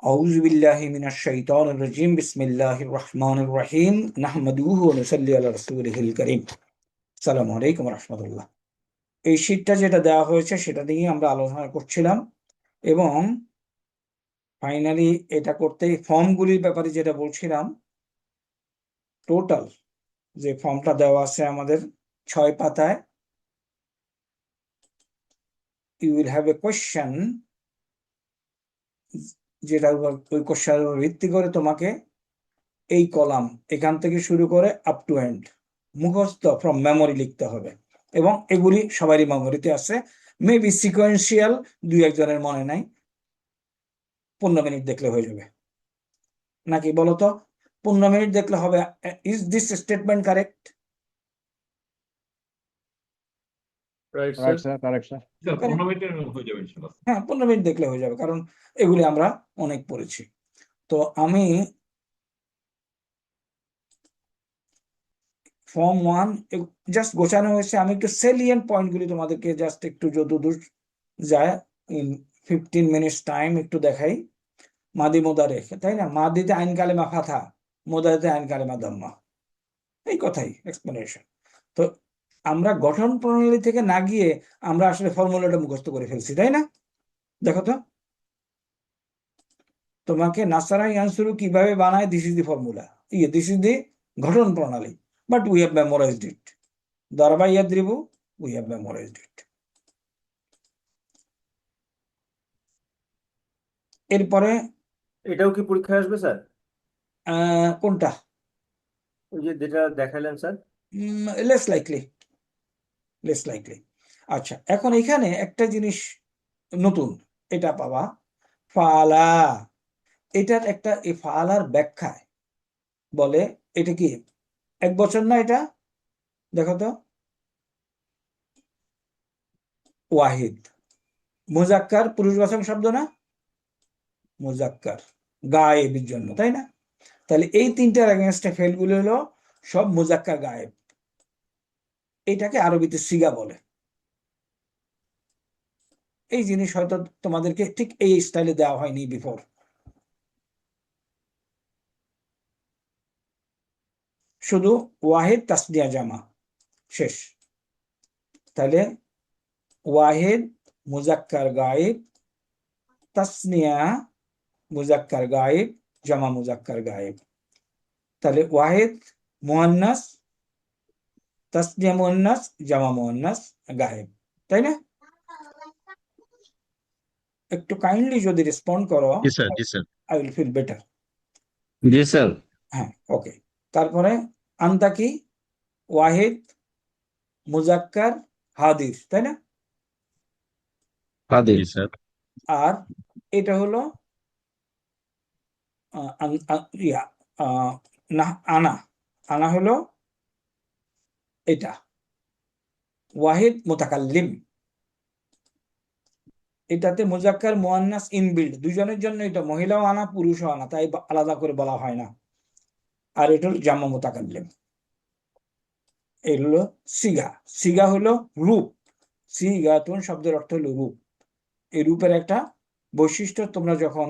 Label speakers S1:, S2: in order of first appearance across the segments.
S1: أعوذ بالله من الشيطان الرجيم بسم الله الرحمن الرحيم نحمده ونصلي على رسوله الكريم السلام عليكم ورحمة الله। এই শীটটা যেটা দেওয়া হয়েছে সেটা নিয়ে আমরা আলোচনা করছিলাম এবং ফাইনালি এটা করতে ফর্মগুলির ব্যাপারে যেটা বলছিলাম, টোটাল যে ফর্মটা দেওয়া আছে আমাদের 6 পাতায়, you will have a question, যেটা ওই কোয়েশ্চেনের উপর ভিত্তি করে তোমাকে এই কলাম এখান থেকে শুরু করে আপ টু এন্ড মুখস্থ ফ্রম মেমোরি লিখতে হবে এবং এগুলি সবারই মেমোরিতে আছে। মেবি সিকোয়েন্সিয়াল, 2-1 জনের মনে নাই, 15 মিনিট দেখলে হয়ে যাবে নাকি বলো তো? 15 মিনিট দেখলে হবে। Is this statement correct?
S2: Right
S3: Correct,
S2: sir.
S3: sir. Correct, sir.
S2: 15 মিনিটের হয়ে যাবে ইনশাআল্লাহ।
S1: হ্যাঁ, 15 মিনিট দেখলে হয়ে যাবে, কারণ এগুলি আমরা অনেক পড়েছি। তো আমি ফর্ম 1 জাস্ট গোছানো হয়েছে, আমি একটু সেলিয়েন্ট পয়েন্টগুলি তোমাদেরকে জাস্ট একটু যতদূর যায় ইন 15 মিনিটস টাইম একটু দেখাই। মাদি মোদারে, তাই না? মাদিতে আইন কালেমা ফাথা, মোদারিতে আইন কালেমা দাম্মা, এই কথাই এক্সপ্লেনেশন। তো আমরা গঠন প্রণালী থেকে না গিয়ে আমরা আসলে ফর্মুলাটা মুখস্থ করে ফেলছি, তাই না? দেখো তো, তোমাকে নাসারা ইয়ানসুরু কিভাবে বানায়, this is the formula, this is the গঠন প্রণালী, but we have memorized it. দরবা ইয়াদ্রিবু, উই হ্যাভ মেমোরাইজড ইট। এরপরে
S2: এটাও কি পরীক্ষায় আসবে স্যার?
S1: কোনটা?
S2: ওই যে যেটা দেখালেন sir.
S1: Less likely, less likely. আচ্ছা, এখন এখানে একটা জিনিস নতুন, এটা পাবা, ফালা। এটার একটা এই ফালার ব্যাখ্যায় বলে, এটা কি 1 বছর না? এটা দেখো তো, ওয়াহিদ মুজাক্কার পুরুষবাচক শব্দ না? মুজাক্কার গায়েবের জন্য, তাই না? তাহলে এই তিনটার এগেনস্টে ফেলগুলো হলো সব মুজাক্কার গায়েব। এটাকে আরবিতে সিগা বলে। এই জিনিস হয়তো তোমাদেরকে ঠিক এই স্টাইলে দেওয়া হয়নি বিফোর। শুধু ওয়াহিদ তাসনিয়া জামা, শেষ। তাহলে ওয়াহিদ মুজাক্কার গায়েব, তাসনিয়া মুজাক্কার গায়েব, জামা মুজাক্কার গায়েব। তাহলে ওয়াহিদ মুয়ান্নাস, তাসনিয়া মুয়ান্নাস, জামা মুয়ান্নাস গায়েব, তাই না? একটু কাইন্ডলি যদি রেসপন্ড করো,
S4: জি স্যার, জি sir,
S1: I will feel better.
S4: জি স্যার।
S1: হ্যাঁ, ওকে। তারপরে আনতা কি? ওয়াহিদ মুজাক্কার হাদির, তাই না?
S4: জি স্যার।
S1: আর এটা হলো না, আনা। আনা হলো এটা ওয়াহিদ মুতাকাল্লিম। এটাতে মুজাক্কার মুয়ান্নাস ইনবিল্ড, দুজনের জন্য, এটা মহিলাও আনা পুরুষও আনা, তাই আলাদা করে বলা হয় না। আর এটা হলো জামা মুতাকাল্লিম। এই হলো সিগা। সিগা হলো রূপ। সিগাতুন শব্দের অর্থ হলো রূপ। এই রূপের একটা বৈশিষ্ট্য, তোমরা যখন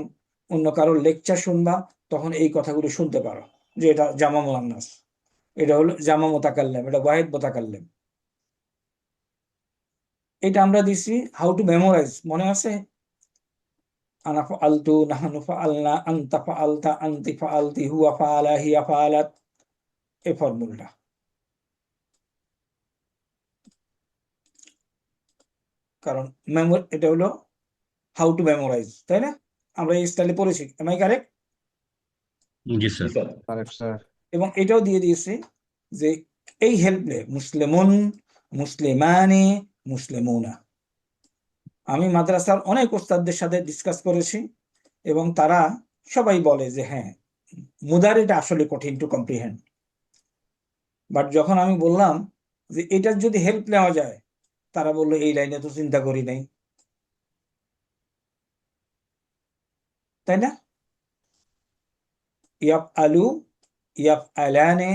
S1: অন্য কারোর লেকচার শুনবা তখন এই কথাগুলো শুনতে পারো, যে এটা জামা মুয়ান্নাস, এটা হলো জামা মুতাকাল্লিম, এটা ওয়াহিদ মুতাকাল্লিম। এটা আমরা দিছি হাউ টু মেমোরাইজ, মনে আছে? আনা ফাআলতু, নাহনু ফাআলনা, আনতা ফাআলতা, আনতি ফাআলতি, হুয়া ফাআলা, হিয়া ফাআলাত, এই ফর্মুলাটা। কারণ এটা হলো হাউ টু মেমোরাইজ, তাই না? আমরা এই স্টাইলে পড়েছি, এম আই কারেক্ট?
S4: জি স্যার।
S3: Correct, sir.
S1: এবং এটাও দিয়ে দিয়েছে যে এই হেল্পলে মুসলিমুন, মুসলিমানি, মুসলিমুনা। আমি মাদ্রাসার অনেক ওস্তাদদের সাথে ডিসকাস করেছি এবং তারা সবাই বলে যে হ্যাঁ, মুদারিটা আসলে কঠিন টু কম্প্রিহেন্ড। বাট যখন আমি বললাম যে এটার যদি হেল্প নেওয়া যায়, তারা বললো এই লাইনে তো চিন্তা করি নাই, তাই না? ইয়াফ আলু, ইয়াফ আলানে,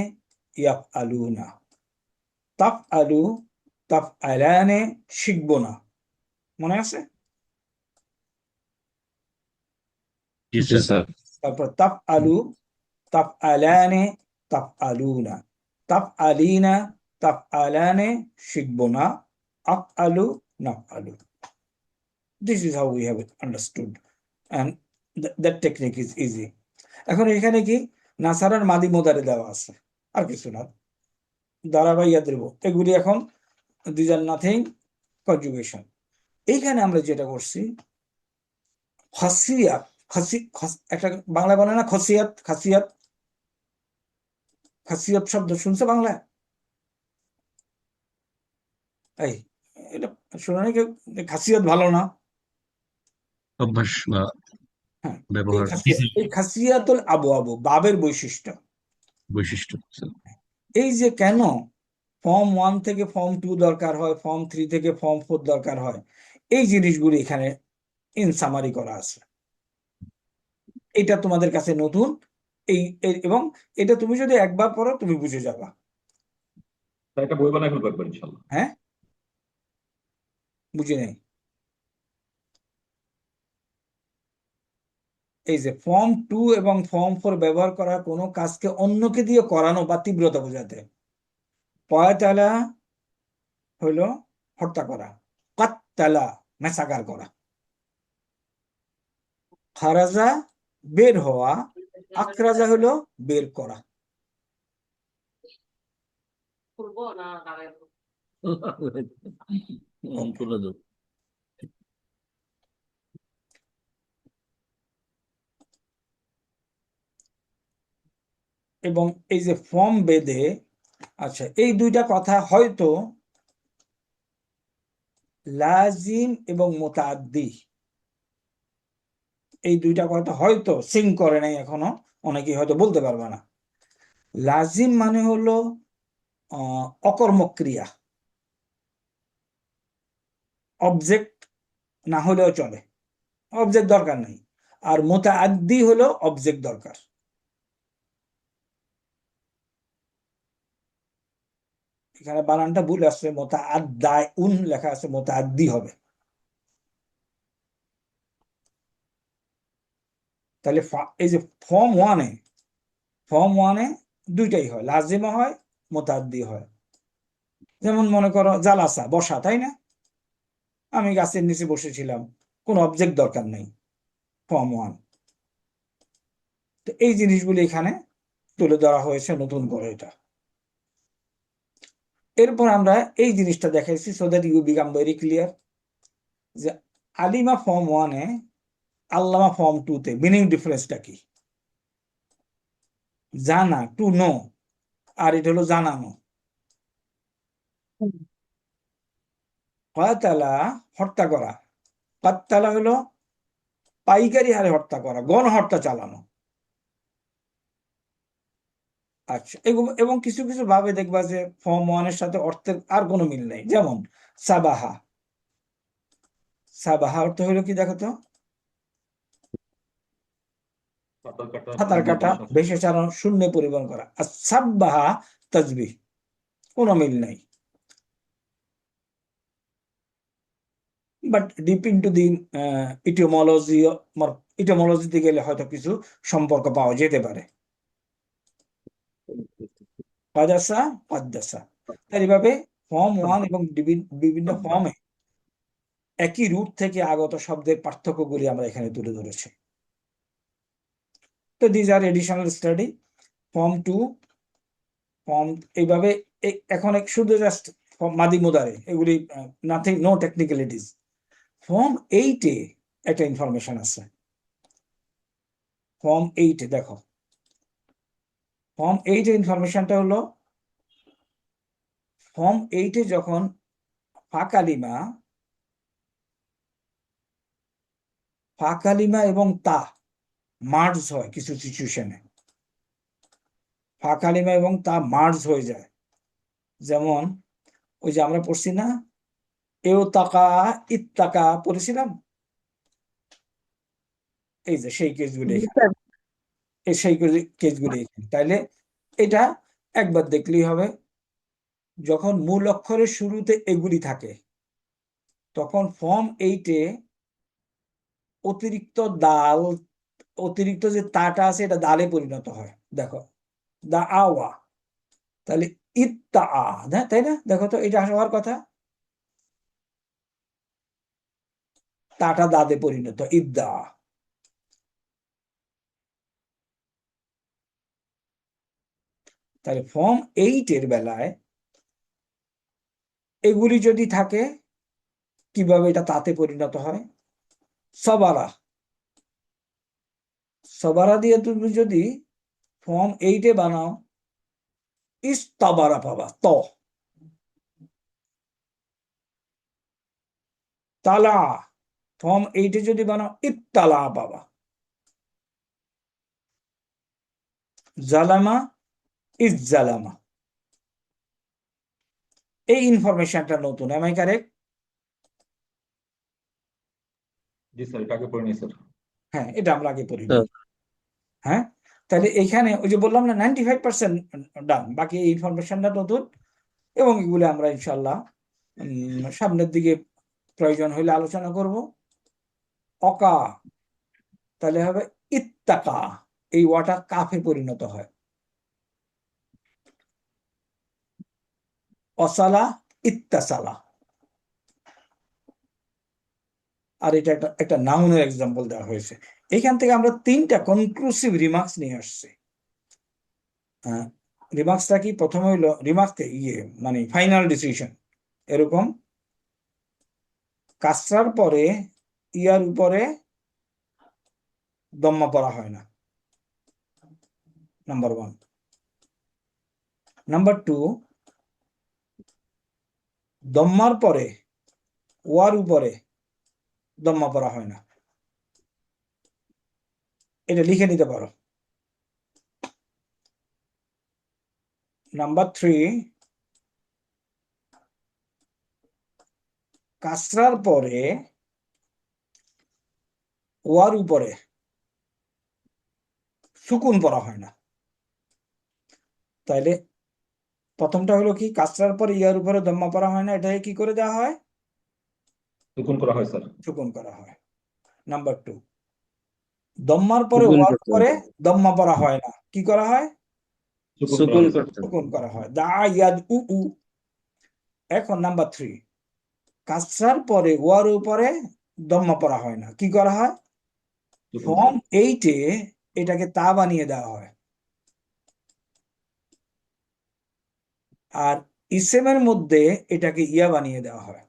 S1: ইয়াফ আলুনা, তাফ আলু, তাফ আলানে শিখবো না, মনে আছে?
S4: জি স্যার
S1: তারপর তাফ আলু, তাফ আলানে, তাফ আলুনা, তাফ আলিনা, তাফ আলানে শিখবো না, আফ আলু, নাফ আলু। This is how we have it understood, and that technique is easy. এখন এখানে কি নাসারার মাদি মোদারে দেওয়া আছে, আর কিছু না, দাঁড়াবাইয়া দেব, এগুলি এখন these are nothing conjugation। এইখানে আমরা যেটা করছি খাসিয়াত, একটা বাংলা বলে না খসিয়াত, খাসিয়াত, খাসিয়াত শব্দ শুনছে বাংলায়? এই এটা শুনে নাকি খাসিয়াত ভালো না?
S4: অভ্যাস বা
S1: হ্যাঁ,
S4: ব্যবহার
S1: এই খাসিয়াতুল আবু আবু বাবের বৈশিষ্ট্য।
S4: বৈশিষ্ট্য স্যার।
S1: এই যে কেন ফর্ম 1 থেকে ফর্ম 2 দরকার হয়, ফর্ম 3 থেকে ফর্ম 4 দরকার হয়, এই জিনিসগুলি এখানে ইন সামারি করা আছে। এটা তোমাদের কাছে নতুন, এবং এটা তুমি যদি একবার পড়ো তুমি বুঝে যাবা।
S2: এটা বই বানায় ফেলবো একবার ইনশাআল্লাহ।
S1: হ্যাঁ, বুঝে নেই। এই যে ফর্ম 2 এবং ফর্ম 4 ব্যবহার করা কোনো কাজকে অন্যকে দিয়ে করানো বা তীব্রতা বোঝাতে। পয়াতালা হলো হত্যা করা, কাত্তালা মেসাকার করা, খারাজা বের হওয়া, আকরাজা হলো বের করা। এবং এই যে ফর্ম বেদে, আচ্ছা এই দুইটা কথা হয়তো লাজিম এবং মুতাআদ্দি, এই দুইটা কথা হয়তো সিঙ্ক করে নাই এখনো, অনেকেই হয়তো বলতে পারবে না। লাজিম মানে হলো অকর্মক ক্রিয়া, অবজেক্ট না হলেও চলে, অবজেক্ট দরকার নাই। আর মুতাআদ্দি হলো অবজেক্ট দরকার। এখানে বানানটা ভুল আসছে, মুতাআদ্দাউন লেখা আছে, মুতাআদ্দি হবে। তাহলে এই যে ফর্ম 1 এ দুইটাই হয়, লাজিমও হয় মুতাআদ্দি হয়। যেমন মনে করো জালাসা, বসা, তাই না? আমি গাছের নিচে বসেছিলাম, কোনো অবজেক্ট দরকার নেই, ফর্ম 1। তো এই জিনিসগুলি এখানে তুলে ধরা হয়েছে নতুন করে এটা। এরপর আমরা এই জিনিসটা দেখাইছি so that you become very clear, যে আলিমা ফর্ম 1 এ, আল্লামা ফর্ম 2 তে মিনিং ডিফারেন্সটা কি। জানা, টু নো, আর এটা হলো জানানো। কাতালা হত্যা করা, কাত্তালা হলো পাইকারি হারে হত্যা করা, গণহত্যা চালানো। আচ্ছা, এবং কিছু কিছু ভাবে দেখবা যে ফর্ম 1 এর সাথে অর্থের আর কোনো মিল নেই। যেমন সাবাহা, সাবাহা অর্থ হলো কি দেখো তো, সাঁতার কাটা, ভেসে চালানো, শূন্য পরিবহন করা। আর সাব্বাহা তাসবিহ, কোনো মিল নেই। বাট ডিপ ইনটু দি ইটিমোলজিতে গেলে হয়তো কিছু সম্পর্ক পাওয়া যেতে পারে। কাদাসা, কাদ্দাসা, তাই এভাবে ফর্ম 1 এবং বিভিন্ন ফর্মে একই রুট থেকে আগত শব্দের পার্থক্যগুলি আমরা এখানে তুলে ধরেছি। তো these are additional study. Form 2, form এইভাবে এখন শুধু জাস্ট মাদি মুদারে, এগুলি নাথিং, নো টেকনিক্যালিটিস। ফর্ম 8 এ একটা ইনফরমেশন আছে। ফর্ম 8 এ দেখো, ফর্ম 8 এর ইনফরমেশনটা হলো, ফর্ম 8 এ যখন ফাকালিমা এবং তা মার্জ হয় কিছু সিচুয়েশনে, ফাকালিমা এবং তা মার্জ হয়ে যায়। যেমন ওই যে আমরা পড়ছি না, এও তাকা ইত্তাকা পড়েছিলাম, এই যে সেই কেসগুলি, সেই কেসগুলি। তাইলে এটা একবার দেখলেই হবে, যখন মূল অক্ষরের শুরুতে এগুলি থাকে তখন ফর্ম 8 এ অতিরিক্ত দাল অতিরিক্ত যে তাটা আছে এটা দালে পরিণত হয়। দেখো দা আওয়া, তাহলে ইত্তা আ, তাই না? দেখো তো এটা হওয়ার কথা, তাটা দাদে পরিণত, ইদ্দা। তাহলে ফর্ম 8 বেলায় এগুলি যদি থাকে, কিভাবে এটা তাতে পরিণত হয়? সবারা, সবারা দিয়ে তুমি যদি ফর্ম 8 বানাও, ইস্তাবারা পাবা, তালা। ফর্ম 8 যদি বানাও, ইত্তালা পাবা। জালামা, ইজ্জালামা। এই ইনফরমেশনটা নতুন, এম আই কারেক্ট?
S2: জি স্যার, এটা আগে পড়ে নিই স্যার।
S1: হ্যাঁ, এটা আমরা আগে পড়িনি। হ্যাঁ, তাহলে এখানে ওই যে বললাম না 95% ডান, বাকি এই ইনফরমেশনটা নতুন। এবং এগুলো আমরা ইনশাল্লাহ সামনের দিকে প্রয়োজন হলে আলোচনা করব। অকা, তাহলে হবে ইত্তাকা, এই ওয়াটা কাফে পরিণত হয়। অসালা, ইত্তাসালা। আর এটা একটা নাউনের এক্সাম্পল দেওয়া হয়েছে। এখান থেকে আমরা 3টা কনক্লুসিভ রিমার্কস নিয়ে আসছি। রিমার্কসটা কি? প্রথমে হইলো রিমার্কসে মানে ফাইনাল ডিসিশন। এরকম কাসরার পরে ইয়ার উপরে দম্মা পড়া হয় না, নাম্বার 1। নাম্বার 2, দম্মার পরে ওয়ার উপরে দম্মা পড়া হয় না। এটা লিখে নিতে পারো। নাম্বার 3, কাসরার পরে ওয়ার উপরে সুকুন পড়া হয় না। তাইলে প্রথমটা হলো কি, কাসরার পরে ইয়ার উপরে দম্মা পড়া হয় না, এটাকে কি করে দেওয়া হয়?
S2: সুকুন করা হয় স্যার।
S1: সুকুন করা হয়। নাম্বার 2, দম্মার পরে
S4: সুকুন
S1: ওয়ার
S4: করতে
S1: উপরে
S4: হবে।
S1: দম্মা পড়া হয় না, কি করা হয়?
S2: সুকুন করা
S4: সুকুন
S2: হয় স্যার।
S4: করতে হবে।
S1: সুকুন করা হয়, দা ইয়াদ উ উ। এখন নাম্বার 3, কাসরার পরে ওয়ার উপরে দম্মা পড়া হয় না, কি করা হয়?
S2: সুকুন
S1: ফর্ম
S2: স্যার।
S1: 8 এটাকে তা বানিয়ে দেওয়া হয়। আর ইসেমের মধ্যে এটাকে ইয়া বানিয়ে দেওয়া হয়।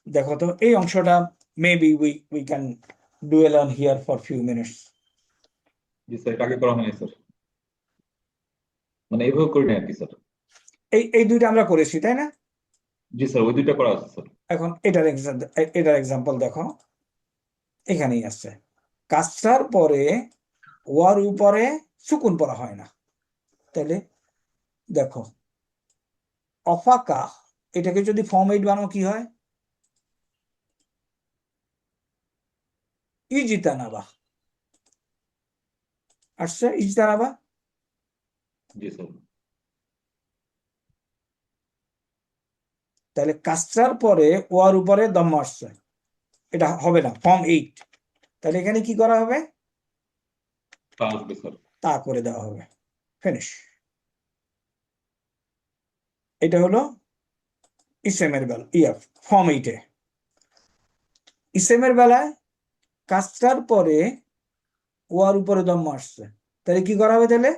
S1: দেখো তো এই অংশটা maybe we can dual on here for few minutes.
S2: G sir, এটা আগে করা হয়নি স্যার, মানে এইভাবে করি না আর কি স্যার।
S1: এই দুইটা আমরা করেছি, তাই না?
S2: জি স্যার, ওই দুইটা করা আছে স্যার।
S1: এখন এটার এক্সাম্পল দেখো, এখানেই আছে। কাসরার পরে ওয়ার উপরে সুকুন পড়া হয় না। তাহলে দেখো, অফাকা, এটাকে যদি ফর্ম 8 বানাও কি হয়? ইজিতানাবা। আসছে ইজতানাবা।
S2: জি স্যার।
S1: তাহলে কাসরার পরে ওয়ার উপরে দম্মা আসছে, এটা হবে না ফর্ম 8। তাহলে এখানে কি করা হবে?
S2: তা আসবে স্যার।
S1: তা করে দেওয়া হবে, ফিনিশ। এটা হলো ইসেমের বেলা, ফর্ম 8 ইসেমের বেলায় কাসরার পরে ওয়ার উপরে দম্মা আসছে, তাহলে কি করা হবে? তাহলে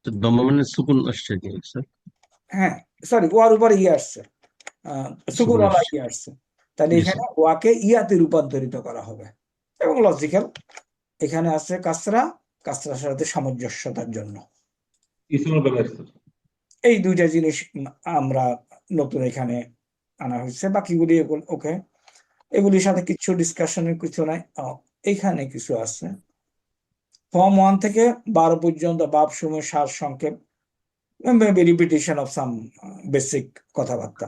S4: তো দম্মা মানে সুকুন আসছে কি স্যার?
S1: হ্যাঁ, সরি, ওয়ার উপরে আসছে,
S4: সুকুন
S1: সুকুনওয়ালা
S4: আসছে।
S1: আসছে। তাহলে
S4: জি
S1: এখানে
S4: স্যার।
S1: ওয়াকে ইয়াতে রূপান্তরিত করা হবে। এবং লজিক্যাল, এখানে আছে কাসরা, কাসরার সাথে সামঞ্জস্যতার জন্য।
S2: ইসলামের বেলায় স্যার।
S1: এই দুইটা জিনিস আমরা নতুন এখানে আনা হয়েছে, বাকিগুলি ওকে, এগুলির সাথে কিছু ডিসকাশনের কিছু নাই। এখানে কিছু আছে, ফর্ম 1 থেকে 12 পর্যন্ত বাব সমূহ সার সংক্ষেপ, maybe repetition of some basic কথাবার্তা।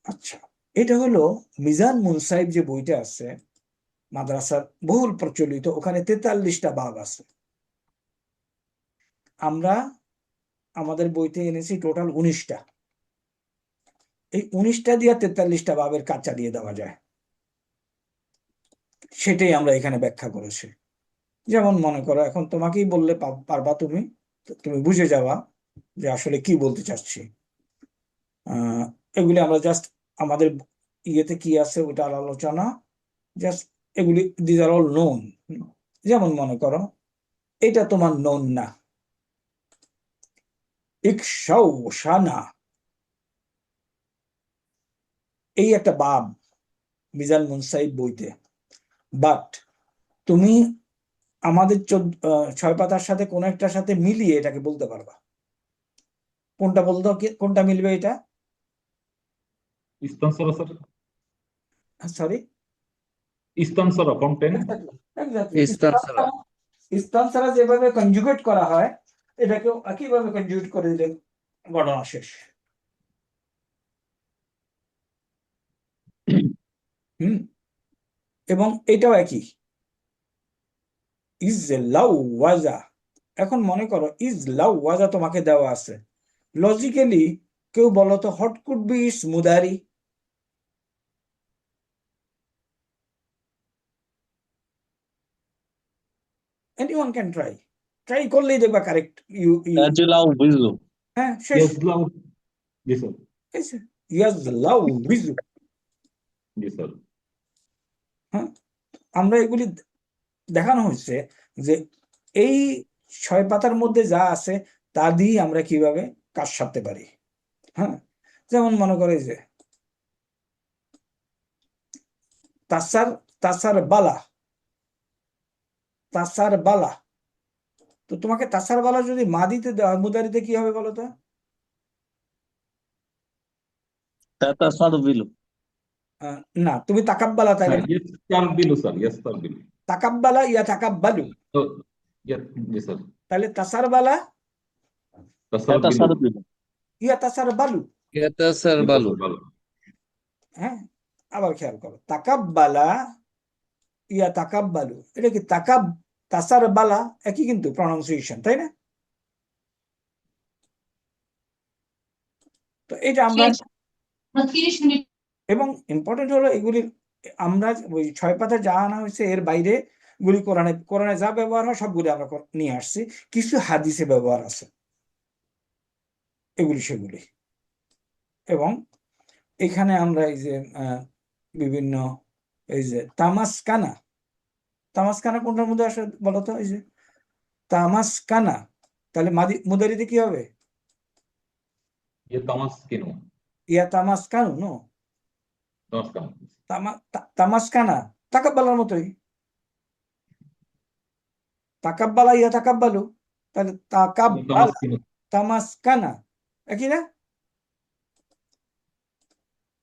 S1: আচ্ছা, এটা হলো মিজান মুনসাইব যে বইটা আছে মাদ্রাসার বহুল প্রচলিত, ওখানে 43টা বাব আছে। আমরা আমাদের বইতে এনেছি টোটাল 19টা। এই 19টা দিয়ে 43টা বাবের কাজ চালিয়ে দেওয়া যায়। সেটাই আমরা এখানে ব্যাখ্যা করেছি। যেমন মনে করো এখন তোমাকেই বললে পারবা তুমি, তুমি বুঝে যাবা যে আসলে কি বলতে চাচ্ছি। এগুলি আমরা জাস্ট আমাদের ইয়েতে কি আছে ওটার আলোচনা, জাস্ট এগুলি দিজ আর অল নোন। যেমন মনে করো এটা তোমার নোন না, ইকশাওশানা, এই একটা বাব মিজান মুনসাইব বইতে, বাট তুমি আমাদের 6 পাতার সাথে কোন একটার সাথে মিলিয়ে এটাকে বলতে পারবা। কোনটা বলতো, কোনটা মিলবে এটা?
S2: ইস্তানসারা স্যার,
S1: সরি,
S2: ইস্তানসারা ফ্রম 10।
S4: ইস্তানসারা।
S1: ইস্তানসারা যেভাবে কনজুগেট করা হয় এটাকেও একইভাবে কনজুগেট করে দিলে ঘটনা শেষ। হুম, এবং এটাও একই, ইজ লাউ ওয়াজা। এখন মনে করো ইজ লাউ ওয়াজা তোমাকে দেওয়া আছে, লজিক্যালি কেউ বলো তো হোয়াট কুড বি ইটস মুদারি? এনিওয়ান ক্যান ট্রাই, ট্রাই করলেই দেখবা কারেক্ট।
S4: তাজলাউ বিজু।
S1: হ্যাঁ শেষ।
S2: ইয়াজলাউ, জি স্যার,
S1: ইয়াজলাউ বিজু।
S2: জি স্যার।
S1: হ্যাঁ, আমরা এগুলি দেখানো হয়েছে যে এই 6 পাতার মধ্যে যা আছে তা দিয়ে আমরা কিভাবে কাজ সারতে পারি। হ্যাঁ, যেমন মনে করে যে তাসার, তাসার বালা, তাসার বালা। তো তোমাকে তাসার বালা যদি মাদিতে দেওয়া হয় মুদারিতে কি হবে বলো তো?
S4: তাতাসারবিলু।
S1: না, তুমি তাকাব্বালা তাইলে
S2: হ্যাঁ, ইয়াস্তারবিলু স্যার, ইয়াস্তারবিলু।
S1: তাকাব্বালা ইয়া তাকাব্বালু,
S2: তো জি স্যার,
S1: তাহলে তাসার বালা
S2: তাসারবিলু,
S4: তাতাসারবিলু।
S1: ইয়া তাসার বালু।
S4: ইয়াতাসারবালু।
S2: ভালো।
S1: হ্যাঁ, আবার খেয়াল করো, তাকাব্বালা ইয়া তাকাব্বালু, এটা কি তাকাব তাসার বালা একই কিন্তু প্রনাউন্সিয়েশন, তাই না? তো এটা আমরা, এবং ইম্পর্টেন্ট হলো এগুলি আমরা ওই 6 পাতায় যা আনা হয়েছে এর বাইরে গুলি কোরআনে, কোরআনে যা ব্যবহার হয় সবগুলি আমরা নিয়ে আসছি, কিছু হাদিসে ব্যবহার আছে এগুলি সেগুলি। এবং এখানে আমরা এই যে বিভিন্ন এই যে তামাসকানা, তামাসকানা কোনটার মধ্যে আসে বলতো? এই যে তামাসকানা, তাহলে মুদারিতে কি হবে?
S2: ইয়ে তামাসকিনু,
S1: ইয়া তামাসকানু, নো,
S2: তামাসকানু,
S1: তামাসকানা তাকাব্বালার মতোই, তাকাব্বালা ইয়া তাকাব্বালু, তাহলে তাকাব্বালা
S2: তামাসকিনু।
S1: তামাসকানা একই না?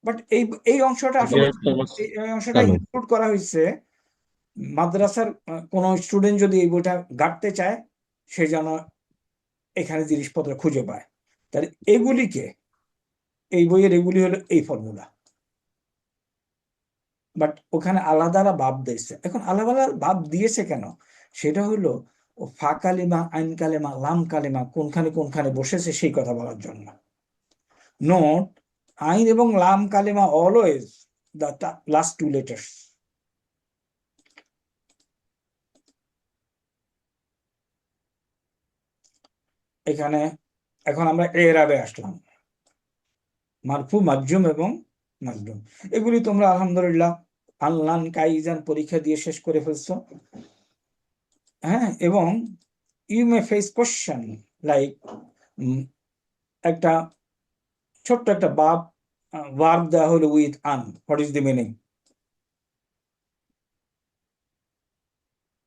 S1: বাট এই এই অংশটা আসলে এই অংশটা
S4: কানু।
S1: ইনক্লুড করা হয়েছে মাদ্রাসার কোন স্টুডেন্ট যদি এই বইটা ঘাটতে চায় সে যেন এখানে জিনিসপত্র খুঁজে পায়। তাহলে এগুলিকে, এই বইয়ের এগুলি হলো এই ফর্মুলা, বাট ওখানে আলাদা ভাব দিয়েছে। এখন আলাদা ভাব দিয়েছে কেন? সেটা হলো ও ফা কালিমা, আইন কালিমা, লাম কালিমা কোনখানে কোনখানে বসেছে সেই কথা বলার জন্য। নোট, আইন এবং লাম কালিমা অলওয়েজ দ্য লাস্ট 2 letters। এখানে এখন আমরা এরাবে আসলাম, মারফু, মাজজুম এবং মাজজুম। এগুলি তোমরা আলহামদুলিল্লাহ আনলান কাইজান পরীক্ষা দিয়ে শেষ করে ফেলছো। হ্যাঁ, এবং you may face question like একটা ছোট্ট একটা ভার্ব দেওয়া হলো উইথ আন, হোয়াট ইজ দি মিনিং?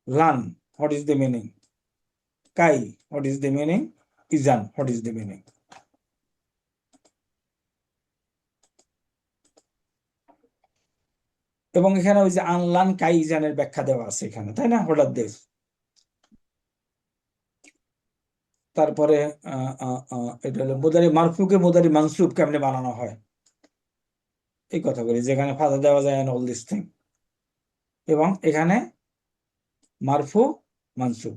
S1: লান, হোয়াট ইজ দি মিনিং? কাই, হোয়াট ইজ দি মিনিং? ইজান, হোয়াট ইজ দি মিনিং? এবং এখানে ওই যে আনলান কাই ইজানের ব্যাখ্যা দেওয়া আছে এখানে, তাই না? হঠাৎ দেশ। তারপরে এটা হলো মুদারি মারফুকে মুদারি মানসুব কেমনে বানানো হয় এই কথাগুলি, যেখানে ফাদা দেওয়া যায় অল দিস থিং। এবং এখানে মারফু মানসুব,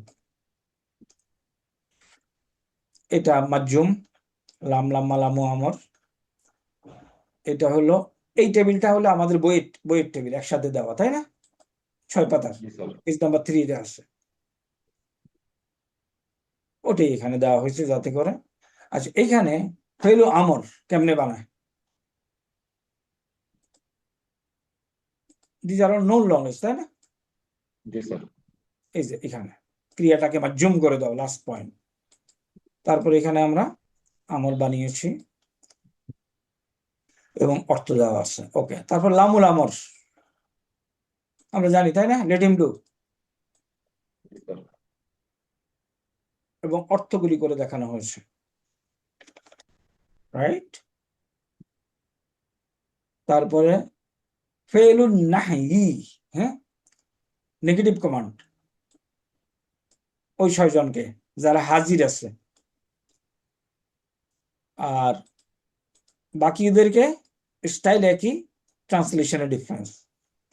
S1: এটা মাজুম, লাম লাম্মা লামু আমর। এটা হলো এই টেবিলটা হলো আমাদের বইয়ের টেবিল একসাথে দেওয়া, তাই না? 6 পাতার
S2: জি স্যার
S1: পেজ নাম্বার 3 তে আছে, ওটাই এখানে দেওয়া হয়েছে যাতে করে। আচ্ছা, এখানে ফেলু আমর কেমনে বানায়, দিস আর নোন লংগেস্ট, তাই না?
S2: জি স্যার
S1: এই যে এখানে ক্রিয়াটাকে জুম করে দাও, লাস্ট পয়েন্ট। তারপর এখানে আমরা আমল বানিয়েছি এবং অর্থ দেওয়া আছে। ওকে, তারপর লামুল আমর আমরা জানি, তাই না? Let him do,
S2: G sir
S1: এবং অর্থগুলি করে দেখানো হয়েছে, রাইট? তারপরে ফেলুন নাহি, হ্যাঁ, নেগেটিভ কমান্ড ওই 6 জনকে যারা হাজির আছে, আর বাকিদেরকে স্টাইল একই, ট্রান্সলেশনের ডিফারেন্স।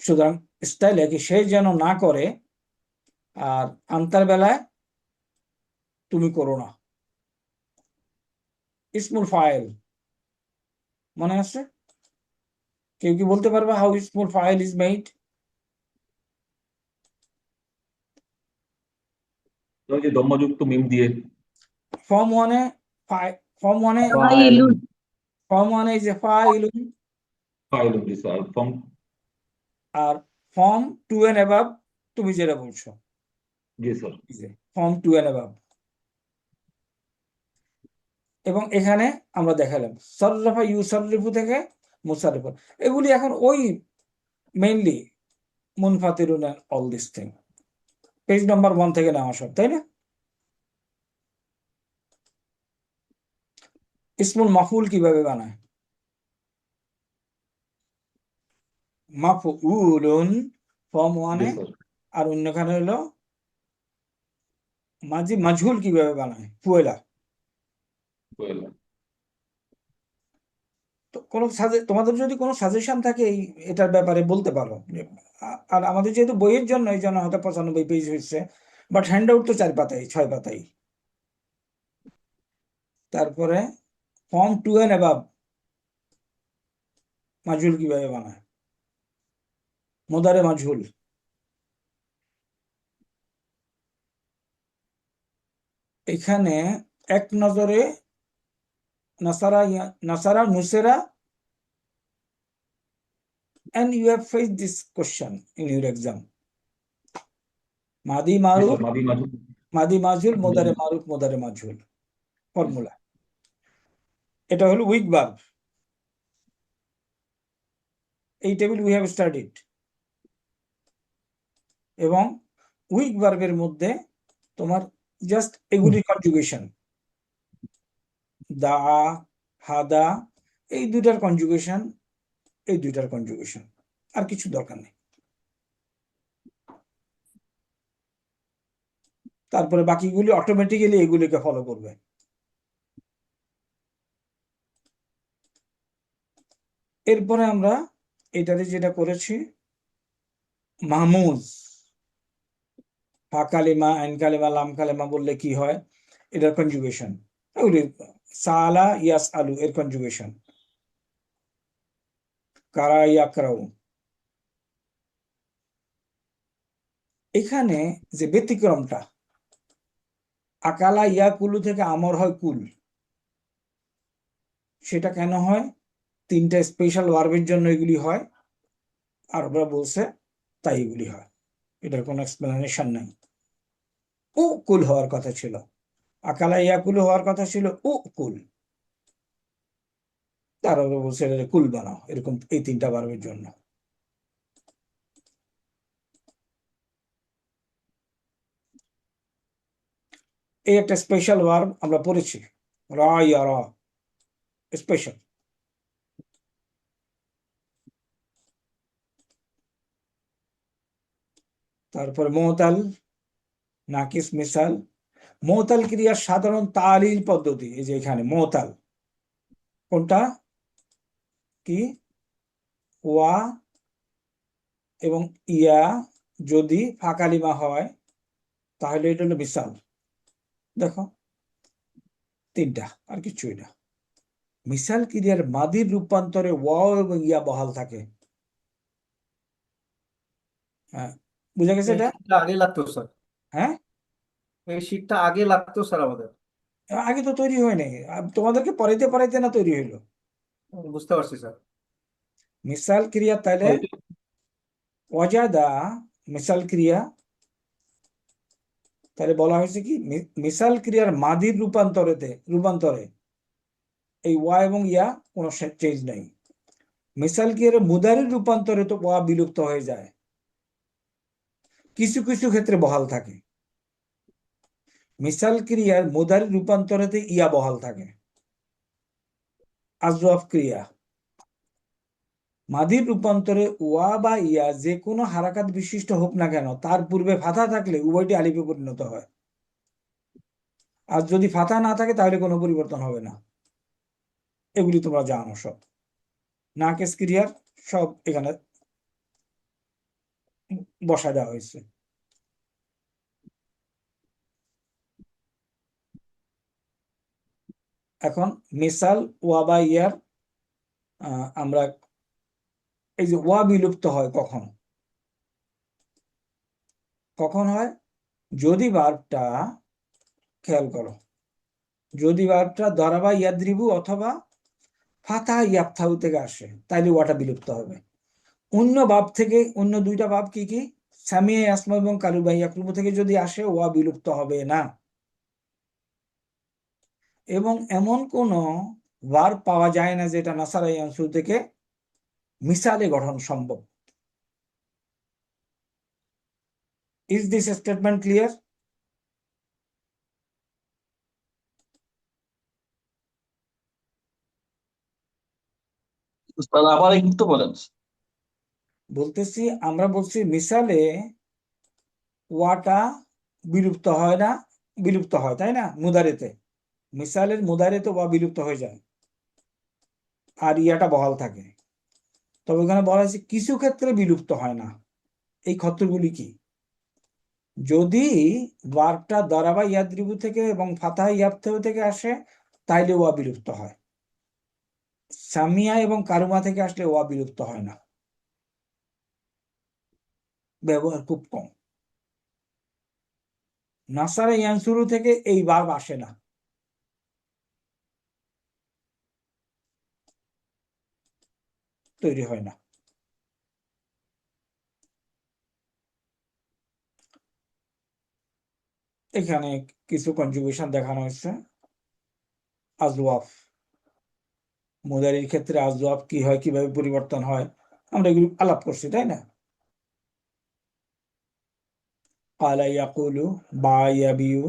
S1: সুতরাং স্টাইল একই, সে যেন না করে, আর আনতার বেলায় তুমি করো না। ইসমুল ফাইল মনে আছে? কেউ কি বলতে পারবে হাউ ইসমুল ফাইল ইজ মেড?
S2: ওই যে দম্মযুক্ত মিম দিয়ে
S1: ফর্ম ওয়ানে, ফর্ম ওয়ানে
S4: ফাইলুন।
S1: ফর্ম ওয়ানে যে ফাইলুন,
S2: ফাইল জি স্যার ফর্ম
S1: আর ফর্ম 2 এন্ড অ্যাবাভ তুমি যেটা বলছো,
S2: জি স্যার
S1: ফর্ম 2 এন্ড অ্যাবাভ। এবং এখানে আমরা দেখালাম সররাফা ইউসাররিফু থেকে মুসাররিফু, এগুলি এখন ওই মেইনলি মুনফাতিরুন all this thing, page number 1 থেকে নেওয়া সব, তাই না? ইসমুল মাফুল কিভাবে বানায়? মাফউলুন ফর্ম
S2: জি
S1: ওয়ানে,
S2: স্যার
S1: আর অন্যখানে হলো মাজি মাজহুল কিভাবে বানায়? ফুয়েলা।
S2: কোয়েলা
S1: তো কোনো তোমাদের যদি কোনো সাজেশন থাকে এটার ব্যাপারে বলতে পারো। আর আমাদের যেহেতু বইয়ের জন্য, এই জন্য হয়তো 95 পেজ হয়েছে, বাট হ্যান্ড আউট তো 4 পাতায় 6 পাতায়। তারপরে ফর্ম 2 এন্ড অ্যাবাভ মাজহুল কিভাবে বানায়? মোদারে মাজহুল, এখানে এক নজরে নাসারা নাসারা নুসেরা, and you have faced this question in your exam. মাদি
S2: জি
S1: মারুফ,
S2: স্যার মাদি মাজুদ
S1: মাদি মাজহুল, মোদারে মারুফ, মোদারে মাজহুল ফর্মুলা। এটা হলো উইক ভার্ব, এই টেবিল উই হ্যাভ স্টাডিড। এবং উইক ভার্বের মধ্যে তোমার জাস্ট এগুলির কনজুগেশন, দা, হাদা, এই দুইটার কনজুগেশন, এই দুইটার কনজুগেশন, আর কিছু দরকার নেই। তারপরে বাকিগুলি অটোমেটিক্যালি এগুলিকে ফলো করবে। এরপরে আমরা এটাতে যেটা করেছি, মাহমুজ, ফা কালিমা, আইন কালিমা, লাম কালিমা বললে কি হয়, এটার কনজুগেশন, ওগুলি সালা ইয়াস আলু এর কনজুগেশন, কারা ইয়াকরাউ। এখানে যে ব্যতিক্রমটা, আকালা ইয়াকুলু থেকে আমর হয় কুল, সেটা কেন হয়? 3টা স্পেশাল ভার্বের জন্য এগুলি হয়, আর ওরা বলছে তাই এগুলি হয়, এটার কোনো এক্সপ্লেনেশন নাই। ও কুল হওয়ার কথা ছিল, আকালা ইয়াকুলু হওয়ার কথা ছিল ও কুল, তারা বলছে কুল বানাও, এরকম এই 3টা ভার্বের জন্য। এই একটা স্পেশাল ভার্ব আমরা পড়েছি, রা ইয়ারা, স্পেশাল। তারপরে মোতাল, নাকিস, মিসাল। মোতাল ক্রিয়ার সাধারণ তালিল পদ্ধতি এই যে এখানে মোতাল, কোনটা কি? ওয়া এবং ইয়া যদি ফাঁকালিমা হয় তাহলে এটা হলো মিসাল। দেখো 3টা, আর কিছুই না। মিসাল ক্রিয়ার মাদির রূপান্তরে ওয়াও এবং ইয়া বহাল থাকে। হ্যাঁ, বুঝা গেছে
S3: এই
S1: এটা?
S3: শীটটা আগে লাগতো স্যার,
S1: হ্যাঁ,
S3: এই শীটটা আগে লাগতো স্যার আমাদের।
S1: আগে তো তৈরি হয় নাই, তোমাদেরকে পড়াইতে পড়াইতে না তৈরি হইলো।
S3: বুঝতে পারছি স্যার।
S1: মিসাল ক্রিয়া তাহলে
S2: ওইটা
S1: ওয়াজাদা, মিসাল ক্রিয়া তাহলে বলা হয়েছে কি মিসাল ক্রিয়ার মাদির রূপান্তরে এই ওয়া এবং ইয়া কোনো চেঞ্জ নাই। মিসাল ক্রিয়ার মুদারির রূপান্তরে তো ওয়া বিলুপ্ত হয়ে যায়, কিছু কিছু ক্ষেত্রে বহাল থাকে। মিসাল ক্রিয়ার মুদারির রূপান্তরেতে ইয়া বহাল থাকে। আজরাফ ক্রিয়া মাদির রূপান্তরে ওয়া বা ইয়া যে কোনো হারাকাত বিশিষ্ট হোক না কেন, তার পূর্বে ফাথা থাকলে উভয়টি আলিফে পরিণত হয়। আর যদি ফাথা না থাকে তাহলে কোনো পরিবর্তন হবে না। এগুলি তোমরা জানো সব। নাকেস ক্রিয়ার সব এখানে বসা দেওয়া হয়েছে। এখন মিসাল ওয়া বা ইয়ার আমরা এই যে ওয়া বিলুপ্ত হয় কখন কখন হয়? যদি ভার্বটা, খেয়াল করো, যদি ভার্বটা দরাবা ইয়াদ্রিবু অথবা ফাতা ইয়াফতাহু থেকে আসে তাইলে ওয়াটা বিলুপ্ত হবে। অন্য ভাব থেকে, অন্য দুইটা ভাব কি কি, সামিয়া ইয়াসমা এবং কালুবা ইয়াকরুবু থেকে যদি আসে ওয়া বিলুপ্ত হবে না। এবং এমন কোন ভার্ব পাওয়া যায় না যেটা নাসারা ইয়ানসুর থেকে মিসালে গঠন সম্ভব। Is this statement clear?
S4: Sir আবার একটু বলেন।
S1: বলতেছি, আমরা বলছি মিসালে ওয়াটা বিলুপ্ত হয় না, বিলুপ্ত হয় তাই না? মুদারেতে, মিসালের মুদারেতে ওয়া বিলুপ্ত হয়ে যায় আর ইয়াটা বহাল থাকে। তবে ওখানে বলা হয়েছে কিছু ক্ষেত্রে বিলুপ্ত হয় না। এই ক্ষেত্রগুলি কি? যদি ভার্বটা দারাবা ইয়াদ্রিবু থেকে এবং ফাতাহ ইয়াফতাহু থেকে আসে তাইলে ওয়া বিলুপ্ত হয়। সামিয়া এবং কারুমা থেকে আসলে ওয়া বিলুপ্ত হয় না, ব্যবহার খুব কম। নাসারা ইয়ানসুরু থেকে এই ভার্ব আসে না। তৈরি হয় না। এখানে কিছু কনজুগেশন দেখানো হয়েছে। আজওয়াফ, মুদারির ক্ষেত্রে আজওয়াফ কি হয়, কিভাবে পরিবর্তন হয়, আমরা এগুলো আলাপ করছি তাই না? কালা ইয়াকুলু, বা ইয়াবিউ,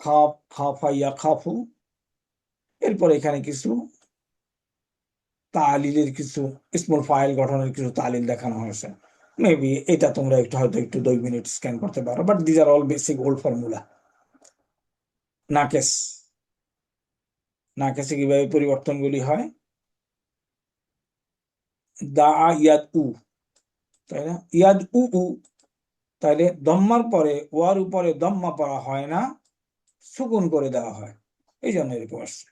S1: খাফ খাফা ইয়াখাফু। এরপর এখানে কিছু তালিলের, কিছু ইসমুল ফাইল গঠনের কিছু তালিল দেখানো হয়েছে। মেবি এটা তোমরা একটু হয়তো একটু 2 মিনিট স্ক্যান করতে পারো, but these are all basic old formula. নাকেস, নাকেসে কিভাবে পরিবর্তনগুলি হয়? দা ইয়াদ উ, তাই না? ইয়াদ উ উ, তাইলে দম্মার পরে ওয়ার উপরে দম্মা পড়া হয় না, সুকুন করে দেওয়া হয়, এই জন্য এরকম আসছে।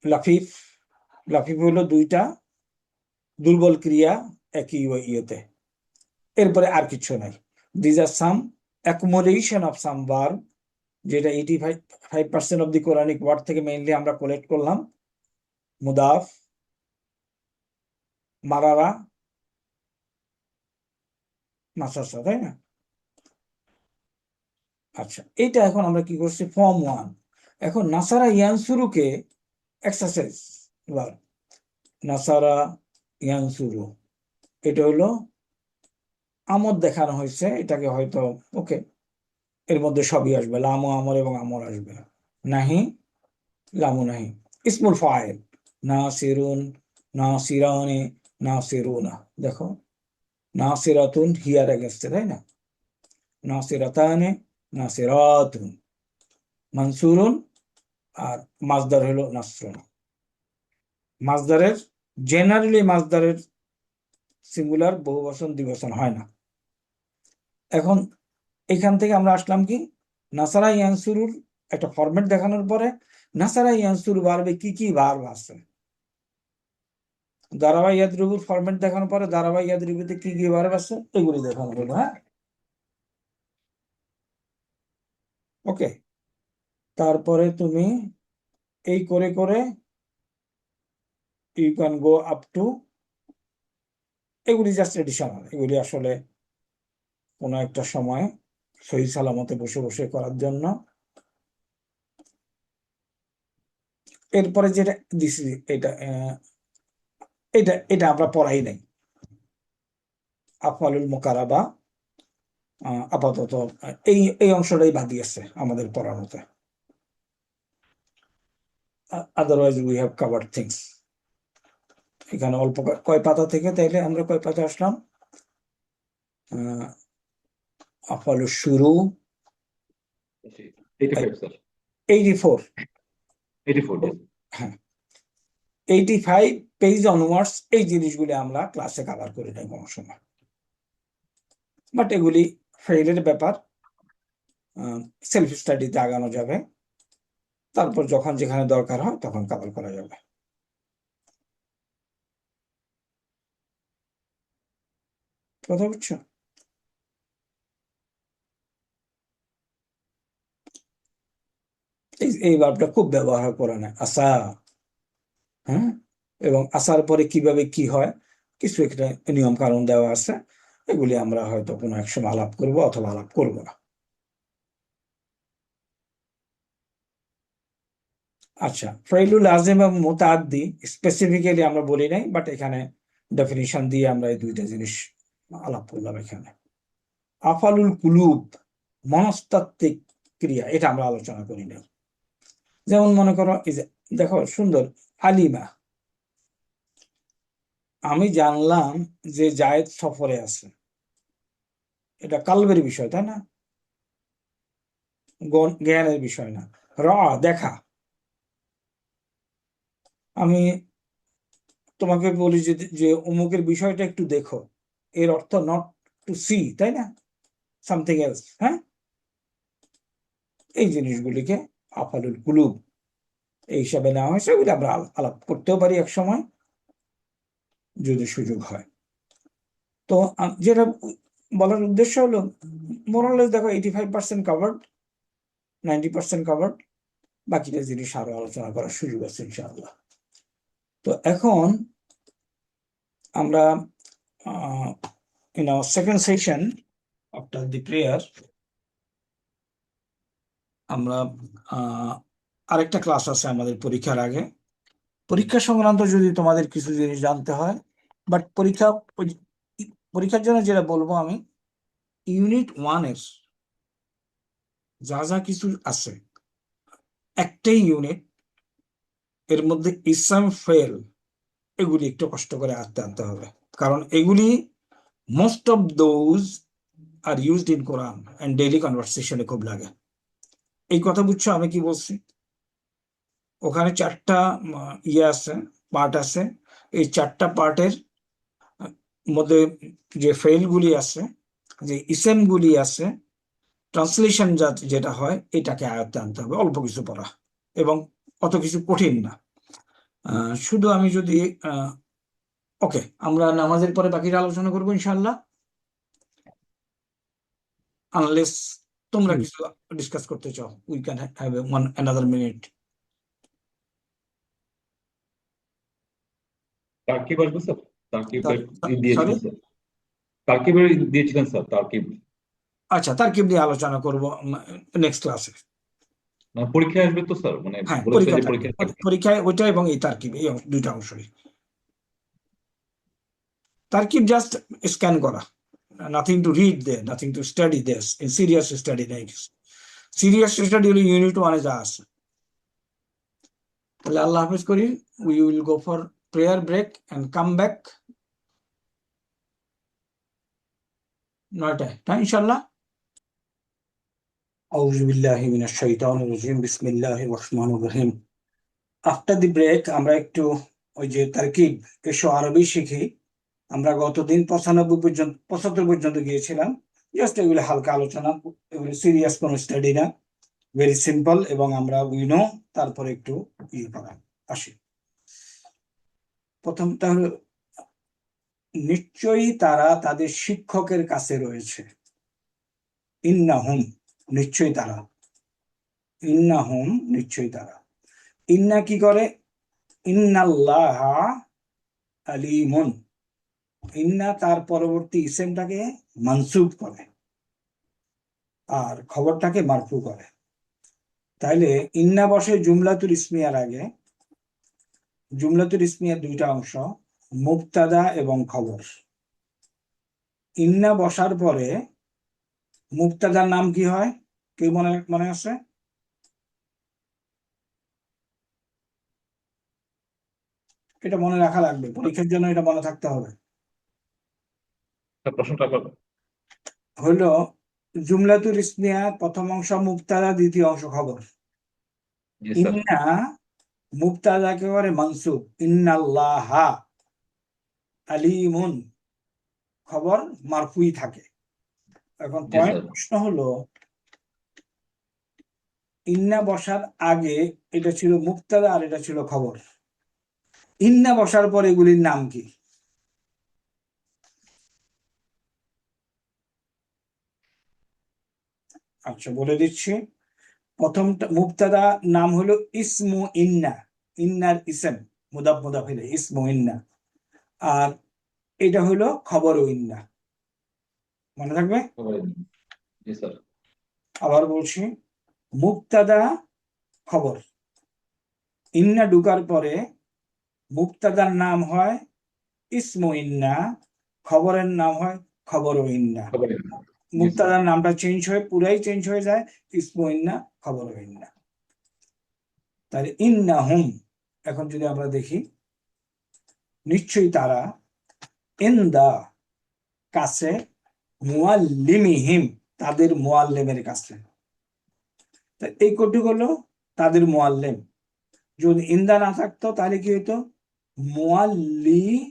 S1: লাফিফ, লাফিফ হলো দুইটা দুর্বল ক্রিয়া একই ইয়েতে, এরপরে আর কিছু নাই। These are some accumulation of some verb, যেটা 85% অফ দি কোরআনিক ওয়ার্ড থেকে মেইনলি আমরা কালেক্ট করলাম। মুদাফ, মারারা, মাসাসা, তাই না? আচ্ছা, এইটা এখন আমরা কি করছি? ফর্ম 1। এখন নাসারা ইয়ানসুরুকে এক্সারসাইজ ভার্ব, নাসারা ইয়ানসুরু, এটা হলো আমদ দেখানো হয়েছে, এটাকে হয়তো ওকে, এর মধ্যে সবই আসবে, লামু আমর এবং আমর আসবে। নাহি, লামু নাহি। ইসমুল ফাইল, নাসিরুন, নাসিরানি, নাসিরুনা। দেখো, নাসিরাতুন হিয়ার গেছে তাই না? নাসিরাতানে, নাসিরাতুন। মানসুরুন, আর মাজদার হলো নাসরুন। মাজদারের জেনারেলি মাজদারের সিঙ্গুলার বহুবচন দ্বিবচন হয় না। এখন এখান থেকে আমরা আসলাম কি, নাসারা ইয়ানসুরুর একটা ফরম্যাট দেখানোর পরে নাসারা ইয়ানসুর ভার্বে কি কি ভার্ব আছে, দারাবাই ইয়াদরিবুর ফরম্যাট দেখানোর পরে দারাবাই ইয়াদরিবুতে কি কি ভার্ব আছে এগুলি দেখানো হলো। হ্যাঁ, ওকে। তারপরে তুমি এই করে করে you can go up to, এগুলি জাস্ট এডিশনাল, এগুলি আসলে কোনো একটা সময় সহি সালামতে বসে বসে করার জন্য। এরপরে যেটা দিছি এটা এটা এটা আমরা পড়াই নাই, আফআলুল মুকারাবা আপাতত এই অংশটাই বাদ দিয়েছে আমাদের পড়ানোতে। Otherwise we have covered things. এখানে অল্প কয় পাতা থেকে তাইলে আমরা কয় পাতা আসলাম? আফআলু শুরু
S2: 85 স্যার,
S1: 84।
S2: 84 জি।
S1: হ্যাঁ, 85 পেজ অনওয়ার্ডস এই জিনিসগুলি আমরা ক্লাসে কভার করি নাই কোনো সময়, বাট এগুলি ফেইলের ব্যাপার, সেলফ স্টাডিতে আগানো যাবে, তারপর যখন যেখানে দরকার হয় তখন কভার করা যাবে। কথা বুঝছো? এই ভার্বটা খুব ব্যবহার করে না, আসা। হ্যাঁ, এবং আসার পরে কিভাবে কি হয় কিছু একটা নিয়ম কানুন দেওয়া আছে, এগুলি আমরা হয়তো কোনো এক সময় আলাপ করবো অথবা আলাপ করবো না। আচ্ছা, ফাইলুল আযম এবং মুতাআদ্দি স্পেসিফিক্যালি আমরা বলি নাই, বাট এখানে ডেফিনিশন দিয়ে আমরা এই দুইটা জিনিস আলাপ করলাম। এখানে আফআলুল কুলুব মনস্তাত্ত্বিক ক্রিয়া, এটা আমরা আলোচনা করি নাই। যেমন মনে করো এই যে দেখো সুন্দর, আলিমা, আমি জানলাম যে জায়েদ সফরে আছে, এটা কালবের বিষয় তাই না, জ্ঞানের বিষয় না। দেখা, আমি তোমাকে বলি যে অমুকের বিষয়টা একটু দেখো, এর অর্থ নট টু সি, তাই না, সামথিং এলস। হ্যাঁ, এই জিনিসগুলিকে আফআলুল কুলুব এই হিসাবে নেওয়া হয়েছে, ওগুলি আমরা আলাপ করতেও পারি এক সময় যদি সুযোগ হয়। তো যেটা বলার উদ্দেশ্য হলো মোরালেস দেখো 85% কাভার্ড, 90% কাভার্ড, বাকিটা জিনিস আরো আলোচনা করার সুযোগ আছে ইনশাআল্লাহ। তো এখন আমরা in our second session after the prayer আমরা আরেকটা ক্লাস আছে আমাদের পরীক্ষার আগে, পরীক্ষা সংক্রান্ত যদি তোমাদের কিছু জিনিস জানতে হয়, বাট পরীক্ষার জন্য যেটা বলবো আমি, ইউনিট 1 এর যা যা কিছু আছে একটাই ইউনিট, এর মধ্যে ইসম ফেল এগুলি একটু কষ্ট করে আনতে হবে, কারণ এগুলি most of those are used in Quran and daily কনভারসেশনে খুব লাগে। এই কথা বুঝছো আমি কি বলছি? ওখানে 4টা ইয়ে আছে, পার্ট আছে, এই 4টা পার্টের মধ্যে যে ফেইলগুলি আছে, যে ইসেমগুলি আছে, ট্রান্সলেশন যেটা হয় এটাকে আয়ত্তে আনতে হবে, অল্প কিছু পড়া এবং অত কিছু কঠিন না। শুধু আমি যদি ওকে, আমরা নামাজের পরে বাকিটা আলোচনা করবো ইনশাল্লাহ, আনলেস তোমরা কিছু ডিসকাস করতে চাও, we can have one another minute.
S2: তারকিব আসবে স্যার, তারকিবের
S1: সরি,
S2: দিয়েছিলেন স্যার, তারকিবের দিয়েছিলেন স্যার, তারকিব
S1: আচ্ছা তারকিব নিয়ে আলোচনা করবো নেক্সট ক্লাসে।
S2: পরীক্ষায় আসবে তো স্যার, মানে
S1: হ্যাঁ,
S2: বলেছে
S1: পরীক্ষায়
S2: যে
S1: থাকবে,
S2: পরীক্ষায় থাকবে।
S1: পরীক্ষায় ওইটা এবং এই তারকিব, এই দুইটা অংশই। তারকিব জাস্ট স্ক্যান করা, nothing to read there, nothing to study there, in serious study নাই। সিরিয়াস স্টাডি হলে ইউনিট 1 যা আছে। তাহলে আল্লাহ হাফেজ করি, we will go for prayer break and come back 9টায়, তাই ইনশাল্লাহ। আউযু বিল্লাহি মিনাশ শাইতানির রাজিম, বিসমিল্লাহির রহমানির রহিম। আফটার দি ব্রেক আমরা একটু ওই যে তারকিব এসো আরবি শিখি। আমরা গতদিন 75 পর্যন্ত গিয়েছিলাম, জাস্ট এগুলো হালকা আলোচনা, এগুলো সিরিয়াস কোনো স্টাডি না। ভেরি সিম্পল, এবং আমরা উইনো তারপরে একটু ইয়ে করা আসি। প্রথমটা হলো নিশ্চয়ই তারা তাদের শিক্ষকের কাছে রয়েছে। ইন্নাহুম, নিশ্চয়ই তারা। ইন্নাহুম, নিশ্চয়ই তারা। ইন্না কি করে? ইন্নাল্লাহা আলিমুন। ইন্না তার পরবর্তী ইসেমটাকে মানসুব করে আর খবরটাকে মারফু করে। তাইলে ইন্না বসে জুমলাতুল ইসমিয়ার আগে। জুমলাতুল ইসমিয়ার দুইটা অংশ, মুবতাদা এবং খবর। ইন্না বসার পরে মুবতাদার নাম কি হয়? কেউ মনে মনে আছে? এটা মনে রাখা লাগবে, পরীক্ষার জন্য এটা মনে থাকতে হবে।
S2: প্রশ্নটা আবার
S1: হলো জুমলাতুল ইসমিয়া প্রথম অংশ মুবতাদা, দ্বিতীয় অংশ খবর।
S2: জি স্যার।
S1: ইন্না মুবতাদাকে করে মানসুব, ইন্নাল্লাহা আলিমুন, খবর মারফুই থাকে। এখন
S2: জি স্যার।
S1: প্রশ্ন হলো ইন্না বসার আগে এটা ছিল মুবতাদা আর এটা ছিল খবর। ইন্না বসার পর এগুলির নাম কি? আচ্ছা, বলে দিচ্ছি। প্রথমটা মুবতাদা নাম হলো ইসমু ইন্না, ইন্নার ইসম, মুদাফ মুদাফ ইলাইহি, ইসমু ইন্না। আর এটা হলো খবর ও ইন্না, মনে থাকবে?
S2: জি স্যার।
S1: আবার বলছি, মুবতাদা খবর, ইন্না ঢুকার পরে মুবতাদার নাম হয় ইসমু ইন্না, খবরের নাম হয় খবর ও ইন্না।
S2: জি স্যার।
S1: মুবতাদার নামটা চেঞ্জ হয়ে পুরাই চেঞ্জ হয়ে যায়, ইসমু ইন্না, খবর ও ইন্না। তাহলে ইন্নাহুম, এখন যদি আমরা দেখি, নিশ্চয়ই তারা, ইনদা কাছে, মুআল্লিমিহিম তাদের মুআল্লিমের কাছে। তা এই কটুক হলো তাদের মুআল্লিম। যদি ইন্দা না থাকতো তাহলে কি হতো? মুআল্লিমুহুম,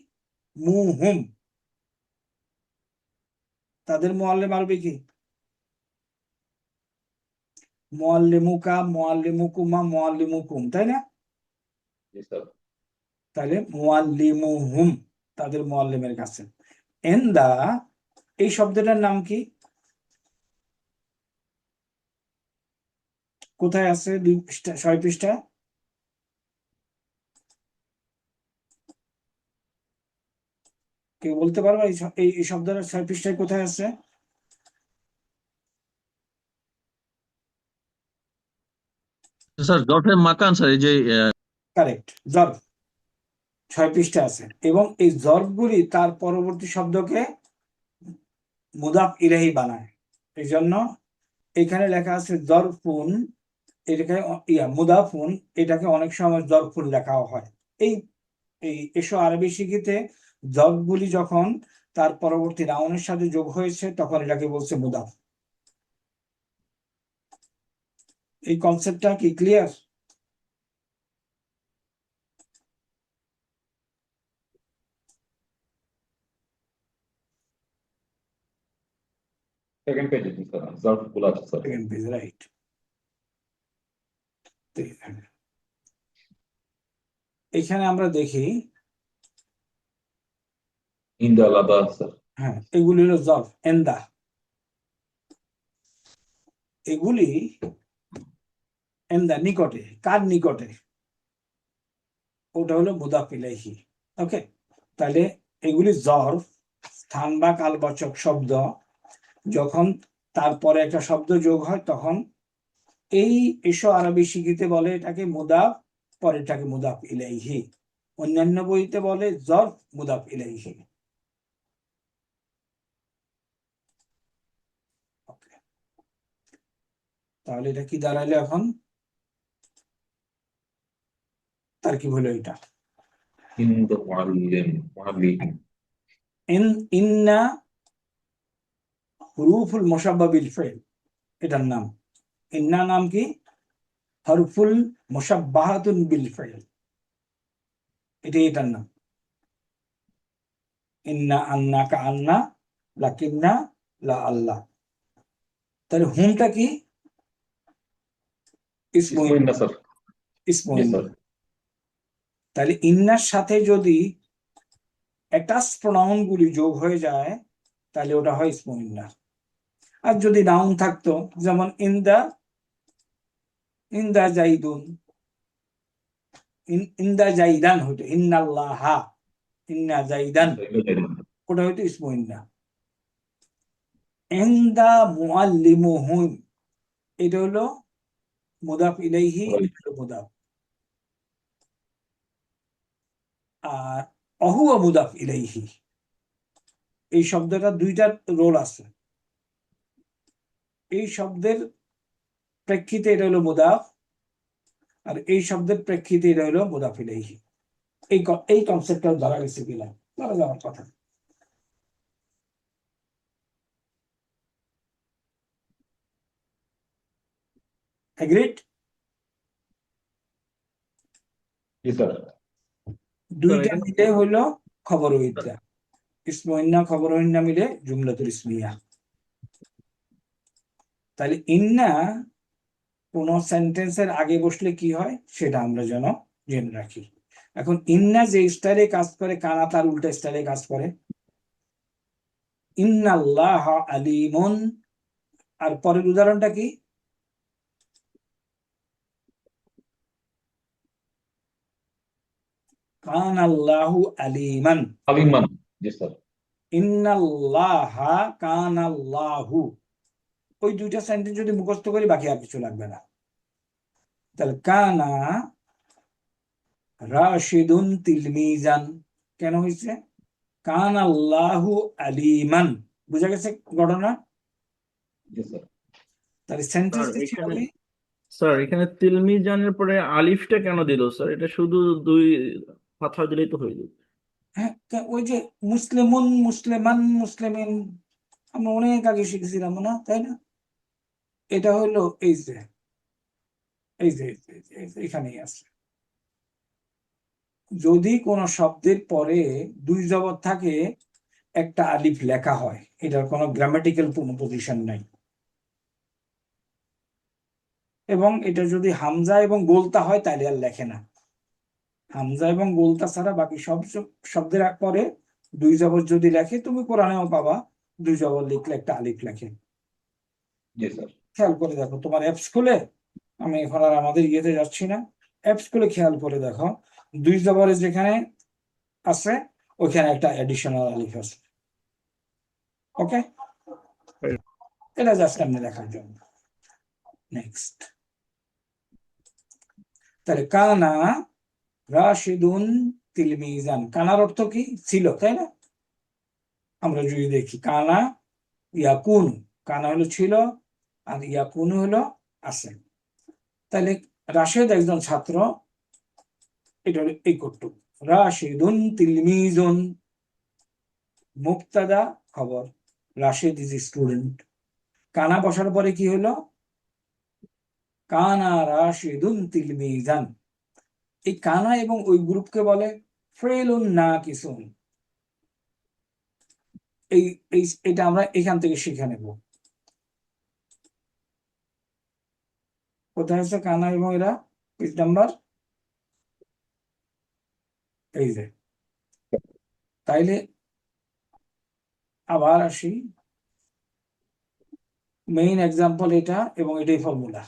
S1: তাদের মুআল্লিম আরবি কি? মুআল্লিমুকা, মুআল্লিমুকুমা, মুআল্লিমুকুম, তাই না?
S2: জি স্যার।
S1: তাহলে মুআল্লিমুহুম তাদের মুআল্লিমের কাছে। ইনদা এই শব্দটার নাম কি? কোথায় আছে? 2 পৃষ্ঠা, 6 পৃষ্ঠা। কেউ বলতে পারবে এই শব্দটা 6 পৃষ্ঠায় কোথায় আছে?
S4: স্যার জরফে মাকান স্যার, এই যে
S1: কারেক্ট, জর্ব, 6 পৃষ্ঠা আছে। এবং এই জর্বগুলি তার পরবর্তী শব্দকে মুদাফ ইলাইহি বানায়। এই জন্য এখানে লেখা আছে জরফুন, এটাকে মুদাফুন, এটাকে অনেক সময় জরফুন লেখাও হয়। এই এই এসো আরবি শিখিতে জর্বগুলি যখন তার পরবর্তী নাউনের সাথে যোগ হয়েছে তখন এটাকে বলছে মুদাফ। এই কনসেপ্টটা কি ক্লিয়ার?
S2: সেকেন্ড পেজে জি স্যার, জার্ফ গুলো আছে স্যার।
S1: Second page, right. এখানে আমরা দেখি,
S2: ইন্দা আলাদা স্যার।
S1: হ্যাঁ, এগুলি হলো জর্ব, এন্দা। এগুলি এন্দা নিকটে, কার নিকটে? ওটা হলো মুদাফ ইলাইহি। ওকে, তাহলে এগুলি জর্ব, স্থান বা কালবাচক শব্দ। যখন তারপরে একটা শব্দ যোগ হয় তখন এই এসো আরবি শিখিতে বলে এটাকে মুদাফ, পরেরটাকে মুদাফ ইলাইহি। অন্যান্য বইতে বলে জর্ব মুদাফ ইলাইহি। ওকে, তাহলে এটা কি দাঁড়াইলো এখন? তার কি হলো এটা?
S2: ইন্দা মুআল্লিম, মুআল্লিম।
S1: ইন্না হুরুফুল মুশাব্বাহ বিল ফাইল, এটার নাম। ইন্না নাম কি? হরফুল মুশাব্বাহাতুন বিল ফাইল, এটার নাম। ইন্না, আন্না, কাআন্না, লাকিন্না, লা আল্লাহ। তাহলে হুমটা কি? ইসমু
S2: इसमें ना सर
S1: ইসমু
S2: जी
S1: ইন্না।
S2: सर
S1: তাহলে ইন্নার সাথে যদি অ্যাটাচ প্রনাউন গুলি যোগ হয়ে যায় তাহলে ওটা হয় ইসমু ইন্না। আর যদি নাউন থাকতো, যেমন ইন্দা জাইদুন, ইন্দা জাইদান হইতো ইন্নাল্লাহা, ইন্না জাইদান, ওটা হইতো ইসমু ইন্না। ইন্দা মুআল্লিমুহুম, এটা হলো মুদাফ ইলাইহি, এটা হলো মুদাফ। আর অহুয়া মুদাফ ইলাইহি, এই শব্দটা দুইটা রোল আছে। এই শব্দের প্রেক্ষিতে এটা হলো মুদাফ, আর এই শব্দের প্রেক্ষিতে এটা হলো মুদাফ ইলাইহি। এই কনসেপ্টটা ধরা গেছে কিনা, ধরা যাওয়ার কথা। এগ্রিড?
S2: जी सर
S1: দুইটা
S3: এখানে
S1: মিলে হলো খবর ইদ্দা, ইসমু ইন্না খবর ইন্না মিলে জুমলাতুল ইসমিয়া। তাহলে ইন্না কোন সেন্টেন্সের আগে বসলে কি হয় সেটা আমরা যেন জেনে রাখি। এখন ইন্না যে স্টাইলে কাজ করে, কানা তার উল্টা স্টাইলে কাজ করে। ইন্নাল্লাহ আলিমুন, আর পরের উদাহরণটা কি? কানাল্লাহু আলিমান।
S2: अलीमन जी सर
S1: ইন্নাল্লাহা কানাল্লাহু, ওই দুইটা সেন্টেন্স যদি মুখস্থ করি বাকি আর কিছু লাগবে না। তাহলে কানা রাশিদুন তিলমিজান কেন হয়েছে? কানাল্লাহু আলিমান। বুঝা গেছে ঘটনা?
S2: जी सर
S1: তাহলে
S5: স্যার
S1: সেন্টেন্সটা ছিল
S5: এখানে
S1: কি?
S5: স্যার এখানে তিলমিজানের পরে আলিফটা কেন দিল স্যার? এটা শুধু দুই কথা দিলেই তো হয়ে যেত।
S1: হ্যাঁ, ওই যে মুসলিমুন, মুসলিমান, মুসলিমিন আমরা অনেক আগে শিখেছিলাম না, তাই না? এটা হলো এখানেই আছে। যদি কোন শব্দের পরে দুই জবর থাকে, একটা আলিফ লেখা হয়, এটার কোনো গ্রামাটিক্যাল পজিশন নাই। এবং এটা যদি হামজা এবং গোলতা হয় তাহলে আর লেখে না। হামজা এবং গোলতা ছাড়া বাকি সব শব্দের পরে দুই জবর যদি লেখে, তুমি কোরআনেও পাবা দুই জবর লিখলে একটা আলিফ লেখে।
S2: जी सर
S1: খেয়াল করে দেখো তোমার অ্যাপস খুলে, আমি এখন আর আমাদের ইয়েতে যাচ্ছি না, অ্যাপস খুলে খেয়াল করে দেখো দুই জবরে যেখানে আছে ওইখানে একটা অ্যাডিশনাল আলিফ আছে। ওকে, এটা জাস্ট আপনি দেখার জন্য। নেক্সট, তাহলে কানা রাশিদুন তিলমিজান, কানার অর্থ কি? ছিল, তাই না? আমরা যদি দেখি কানা ইয়াকুন, কানা হলো ছিল আর ইয়াকুন হলো আছে। তাহলে রাশেদ একজন ছাত্র, এটা হলো এই কটুক। রাশিদুন তিলমিজুন, মুক্তাদা খবর, রাশেদ ইজ স্টুডেন্ট। কানা বসার পরে কি হলো? কানা রাশিদুন তিলমিজান। এই কানা এবং ওই গ্রুপকে বলে ফেলুন না কিসুন। এটা আমরা এখান থেকে শিখে নেব। কোথায় আছে কানা এবং এরা? পেজ নাম্বার এই যে। তাইলে আবার আসি, মেইন এক্সাম্পল এটা এবং এটাই ফর্মুলা।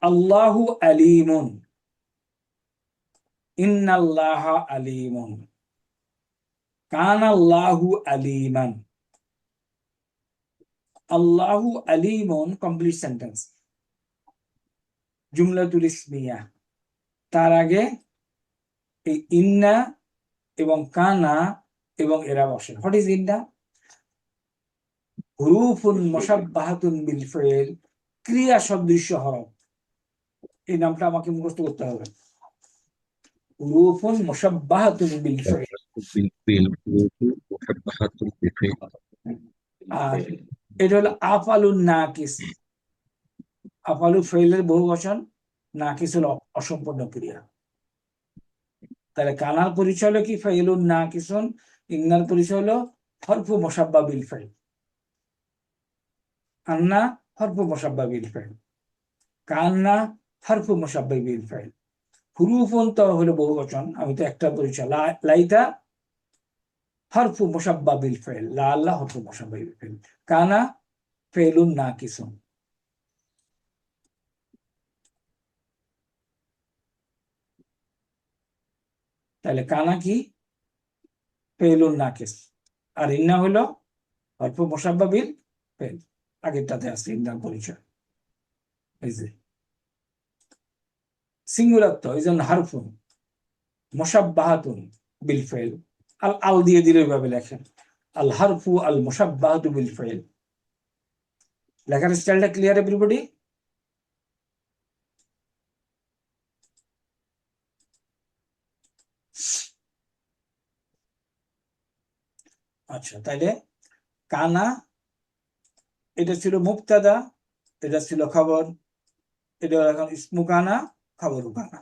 S1: আল্লাহু আলিমুন, ইন্নাল্লাহা আলিমুন, কানাল্লাহু আলিমান। আল্লাহু আলিমুন কমপ্লিট সেন্টেন্স, জুমলাতুল ইসমিয়া। তার আগে এই ইন্না এবং কানা এবং এরা বসে। হোয়াট ইজ ইন্না? হুরুফুন মুশাব্বাহাতুন বিল ফাইল, ক্রিয়া সদৃশ্য হরফ। এই নামটা আমাকে মুখস্থ করতে হবে। হুরুফুন মুশাব্বাহাতুন বিল ফাইল। আর এটা হলো আফআলুন নাকিস। আফআলু ফাইলের বহুবচন, নাকিস হলো অসম্পূর্ণ ক্রিয়া। তাহলে কানার পরিচয় হলো কি? ফাইলুন নাকিসুন। ইন্নার পরিচয় হলো হরফু মুশাব্বাহ বিল ফাইল। আন্না হরফ মুসাব্বা বিল ফাইল, কান্না হরফ মুসাব্বা বিল ফাইল, হুরুফুন তো হলো বহুবচন, আমি তো একটা বলছি, লাইতা হরফ মুসাব্বা বিল ফাইল, লা আল্লাহ হরফ মুসাব্বা বিল ফাইল, কানা ফেলুন নাকিসুন। তাহলে কানা কি? ফেলুন নাকিস। আর ইন্না হলো হরফ মুসাব্বা বিল ফাইল, আগেরটাতে আছে ইন্নার পরিচয়। এই যে সিঙ্গুলার তো, এই জন্য হারফুন মুসাব্বাহাতুন বিল ফাইল, আল দিয়ে দিলে ওইভাবে লেখেন, আল হারফু আল মুসাব্বাহাতু বিল ফাইল। লেখার স্টাইলটা ক্লিয়ার এভরিবডি? আচ্ছা, তাইলে কানা এটা ছিল মুবতাদা, এটা ছিল খবর, এটা এখন ইসমু কানা খবরু কানা,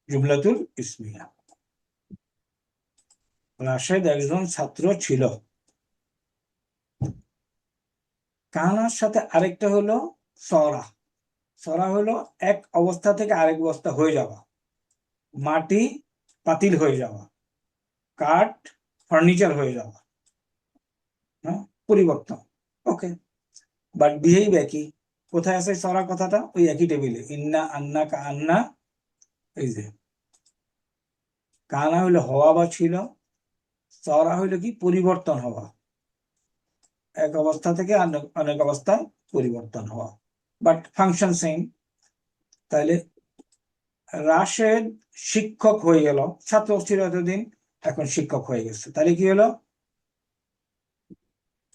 S1: জুমলাতুল ইসমিয়া। রাশেদ একজন ছাত্র ছিল। কানার সাথে আরেকটা হলো সরা। সরা হলো এক অবস্থা থেকে আরেক অবস্থা হয়ে যাওয়া, মাটি পাতিল হয়ে যাওয়া, কাঠ ফার্নিচার হয়ে যাওয়া, হ্যাঁ, পরিবর্তন। ওকে, বাট বিহেভ একই। কোথায় আছে সরা কথাটা? ওই একই টেবিলে, ইন্না আন্না কান্না। এই যে কানা হইলো হওয়া বা ছিল, সরা হইলো কি? পরিবর্তন হওয়া, এক অবস্থা থেকে অনেক অবস্থায় পরিবর্তন হওয়া, বাট ফাংশন সেম। তাহলে রাশেদ শিক্ষক হয়ে গেল, ছাত্র ছিল এতদিন, এখন শিক্ষক হয়ে গেছে, তাহলে কি হলো?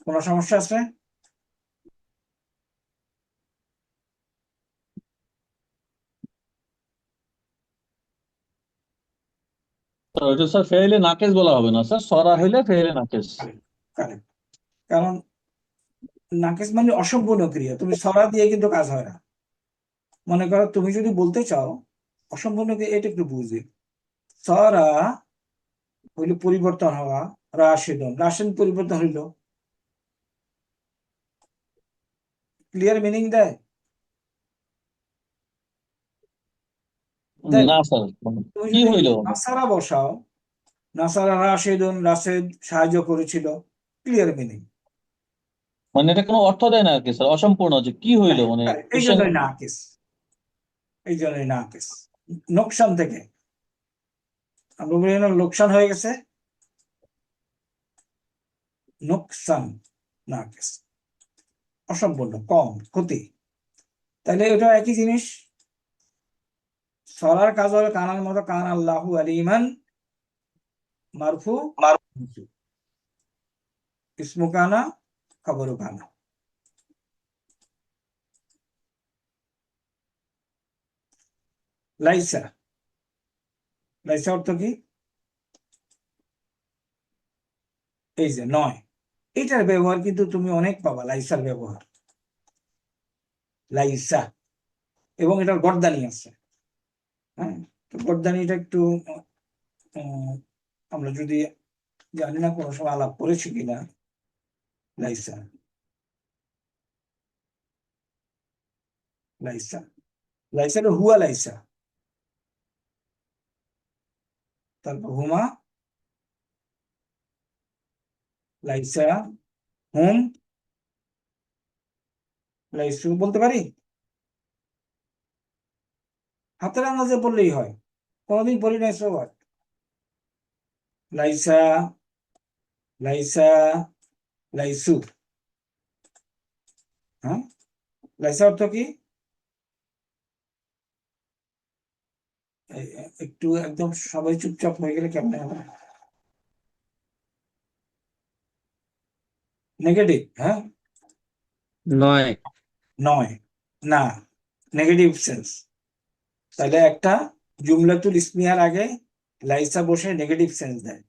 S1: কোনো সমস্যা আছে?
S4: তো এটা স্যার ফেইলে নাকেস বলা হবে না স্যার, সরা হইলে ফেইলে নাকেস।
S1: কারেক্ট। কারণ নাকেস মানে অসম্পূর্ণ ক্রিয়া, তুমি সরা দিয়ে কিন্তু কাজ হয় না। মনে করো তুমি যদি বলতে চাও অসম্পূর্ণ ক্রিয়া, এটা একটু বুঝি। সরা হইলো পরিবর্তন হওয়া, রাশেদন রাশেদ পরিবর্তন হইলো, ক্লিয়ার মিনিং দেয়?
S4: না স্যার,
S1: তুমি
S4: কি
S1: যদি
S4: হইলো?
S1: নাসারা বসাও, নাসারা রাশেদন রাশেদ সাহায্য করেছিল, ক্লিয়ার মিনিং।
S4: মানে এটা কোনো অর্থ দেয় না আর কি স্যার, অসম্পূর্ণ, যে কি হইলো মানে
S1: এই
S4: কোশ্চেন।
S1: জন্যই নাকিস, এই জন্যই নাকিস। নোকসান থেকে আমরা বলি না লোকসান হয়ে গেছে, নোকসান, নাকিস অসম্পূর্ণ, কম, ক্ষতি। তাহলে এটা একই জিনিস। সরার কাজ হলো কানার মতো, কান আল্লাহু আলিমান মারফু ইসমু কানা খবরু কানা। লাইসা, লাইসা অর্থ কি? এই যে নয়, এটার ব্যবহার কিন্তু তুমি অনেক পাবা, লাইসার ব্যবহার, লাইসা। এবং এটার গর্দানি আছে, হ্যাঁ, তো গর্দানিটা একটু আমরা যদি জানি না কোনো সময় আলাপ করেছি কিনা। লাইসা, লাইসা, লাইসা হুয়া লাইসা, তারপর হুমা, লাইসা, হুম, লাইসু বলতে পারি, হাতের আন্দাজে বললেই হয়, কোনোদিন বলি নাই সবার। লাইসা, লাইসা, লাইসু, হ্যাঁ, লাইসা অর্থ কি? একটু একদম সবাই চুপচাপ হয়ে গেলে কেমন হবে? নেগেটিভ, হ্যাঁ,
S6: নয়।
S1: নয়, না, নেগেটিভ সেন্স। তাহলে একটা জুমলাতুল ইসমিয়ার আগে লাইসা বসে নেগেটিভ সেন্স দেয়।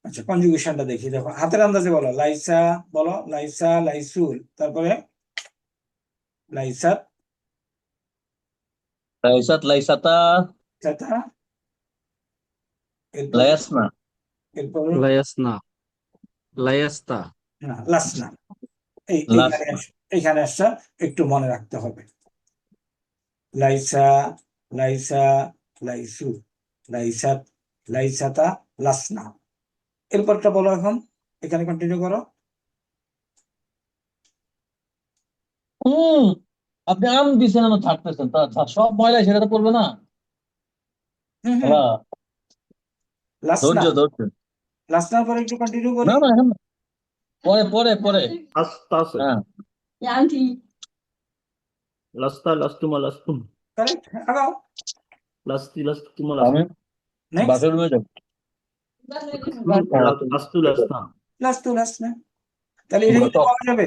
S1: আচ্ছা, কনজুগেশনটা দেখি, দেখো হাতের আন্দাজে বলো, লাইসা বলো, লাইসা, লাইসুল, তারপরে লাইসাত,
S4: লাইসাত, লাইসাতা,
S1: চাতা, এরপর
S4: লায়াসনা।
S1: এরপর
S6: লায়াসনা, লায়াস্তা।
S1: না, লাসনা। এইখানে
S4: লাসনা
S1: এইখানে আসছে, একটু মনে রাখতে হবে। লাইসা, লাইসা, লাইসু, লাইসাত, লাইসাতা, লাসনা। এরপরটা বলো এখন, এখানে কন্টিনিউ করো।
S4: হুম আপনি আম দিছেন আমার থাকতেছেন সব ময়লা সেটা তো করবে না।
S1: হুম হুম
S4: হ্যাঁ
S1: লাসনা,
S4: ধৈর্য
S1: লাসনার পরে একটু কন্টিনিউ করি।
S4: না এখন পরে
S5: আস্তা আছে।
S4: হ্যাঁ
S5: লাস্তা, লাস্তুমা, লাস্তুম।
S1: কারেক্ট, আগাও।
S5: লাস্তি, লাস্তুমা,
S4: আমি
S5: লাস্তুম।
S1: নেক্সট,
S4: বাসের রুমে যাবো।
S5: লাস্তু, লাস্তা।
S1: লাস্তু, লাসনা। তাহলে এটা কিন্তু পাওয়া যাবে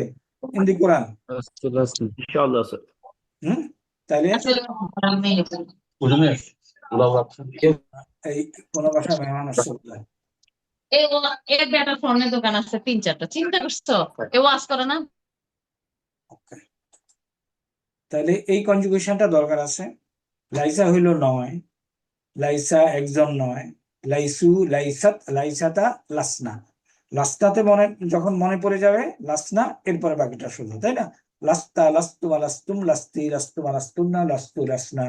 S1: ইন দি কোরআন।
S6: লাস্তু লাস্তু
S5: ইনশাআল্লাহ স্যার।
S1: হুম, তাইলে
S4: বুঝলি লাভ আছে
S1: এই কোন ভাষা মেহমান আসছে বোধহয়।
S7: এর বেটার ফোনের দোকান আছে 3-4টা, চিন্তা করছো? এ ওয়াজ করে না?
S1: ওকে, তাহলে এই কনজুগেশনটা দরকার আছে। লাইসা হইল নয়, লাইসা একজন নয়, লাইসু, লাইসাত, লাইসাতা, লাসনা। লাসনাতে যখন মনে পড়ে যাবে লাসনা, এরপরে বাকিটা শুধু, তাই না? লাস্তা, লাস্তুমা, লাস্তুম, লাস্তি, লাস্তুমা, লাস্তুন্না, লাস্তু, লাসনা।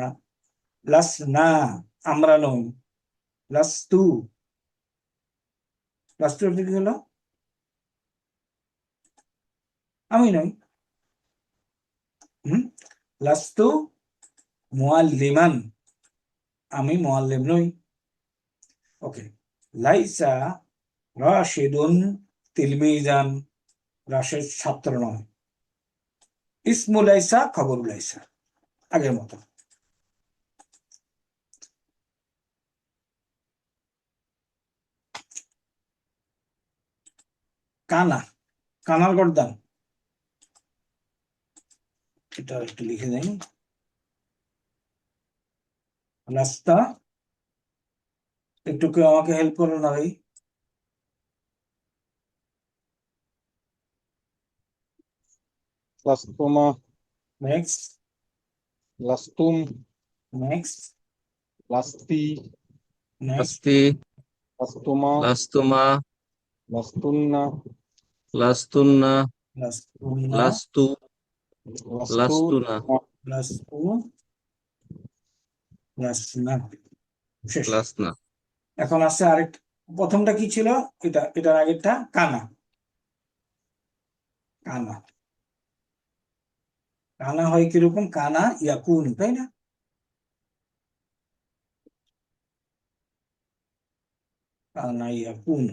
S1: লাসনা আমরা নই, লাস্তু, লাস্তু অর্থ কি হলো? আমি নই। লাস্তু মুআল্লিমান, আমি মুআল্লিম নই। ওকে, লাইসা রাশিদুন তিলমিজান, রাশেদ ছাত্র নয়। ইসমু লাইসা, খবরু লাইসা, আগের মতো। কানা, কানার গর্দান, এটা একটু লিখে দেন। রাস্তা, একটু কেউ আমাকে হেল্প করো না ভাই।
S6: লাস্তুমা
S1: নেক্সট,
S6: লাস্তুম
S1: নেক্সট,
S6: লাস্তি
S1: নেক্সট,
S6: লাস্তি
S8: লাস্তুমা
S6: লাস্তুমা
S8: লাস্তুন্না
S6: লাস্তুন্না
S1: লাস্তুনা,
S6: লাস্তু
S8: লাস্তু
S6: লাস্তুনা
S1: লাস্তু, লাসনা। শেষ।
S6: লাসনা
S1: এখন আছে আরেকটা, প্রথমটা কি ছিল? এটার আগেরটা কানা। কানা, কানা হয় কিরকম? কানা ইয়াকুন, তাই না? কানা ইয়াকুন।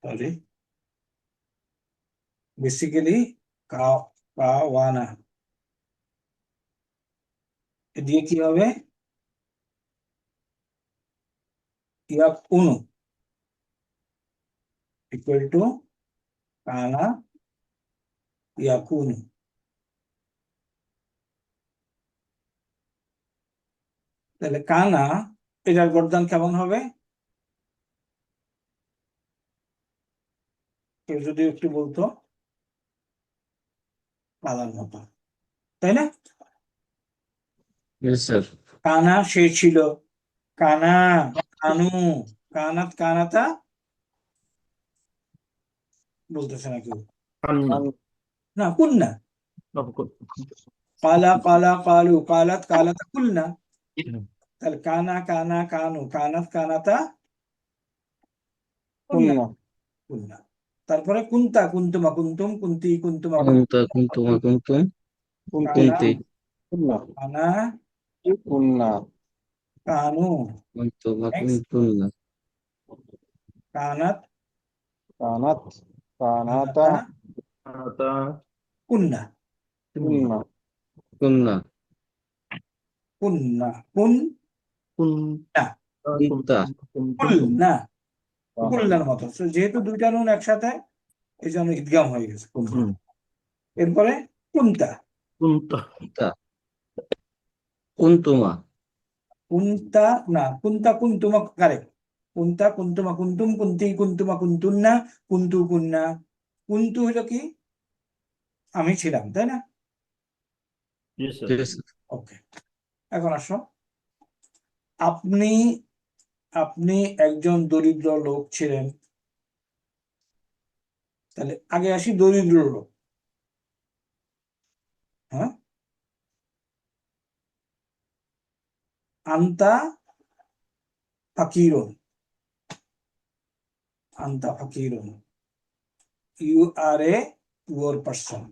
S1: সরি, বেসিক্যালি কাওয়ানা, এ দিয়ে কি হবে? ইয়াকুনু ইকুয়াল টু কানা ইয়াকুনু। তাহলে কানা, এটার গর্দান কেমন হবে? কেউ যদি একটু বলতো, কালার মতো, তাই না?
S6: ইয়েস স্যার
S1: কানা সে ছিল, কানা, কানু, কানাত, কানাতা, বলতেছে না কেউ।
S5: কান্না।
S1: না, কুন্না। কালা, কালা, কালু, কালাত, কালাতা, কুলনা। তাহলে কানা, কানা, কানু, কানাত, কানাতা, কুন্না,
S8: কুন্না
S1: কুন্না। তারপরে কুন্তা, কুন্তুমা, কুন্তুম, কুন্তি, কুন্তুমা,
S6: কুন্তা কুন্তুমা কুন্তুম
S1: কানা,
S6: কুন্তি
S8: কুন্না
S1: কানা,
S8: কুন্না
S1: কানু,
S6: কুন্তুমা
S1: নেক্সট,
S6: কুন্তুন্না
S1: কানাত,
S8: কানাত কানাতা
S1: কানাতা,
S5: কানাতা,
S1: কুন্না,
S8: কুন্না
S6: কুন্না
S1: কুন্না, কুন,
S5: কুন্তা,
S6: কুন্তা
S1: কুলনা, কুলনার মতো। So, যেহেতু দুইটা নুন একসাথে, এই জন্য ঈদগাম হয়ে গেছে কুন্না। এরপরে কুন্তা,
S5: কুন্তা,
S6: কুন্তা কুন্তুমা
S1: কুন্তা, না কুন্তা, কুন্তুমা কারেক্ট। কুন্তা, কুন্তুমা, কুন্তুম, কুন্তি, কুন্তুমা, কুন্তুন্না, কুন্তু, কুন্না। কুন্তু হলো কি? আমি ছিলাম, তাই না?
S5: জি স্যার।
S6: Yes,
S1: ওকে, এখন আসো, আপনি আপনি একজন দরিদ্র লোক ছিলেন, তাহলে আগে আসি দরিদ্র লোক। হ্যাঁ, আন্তা ফাকিরুন, আন্তা ফাকিরুন, you are a poor person.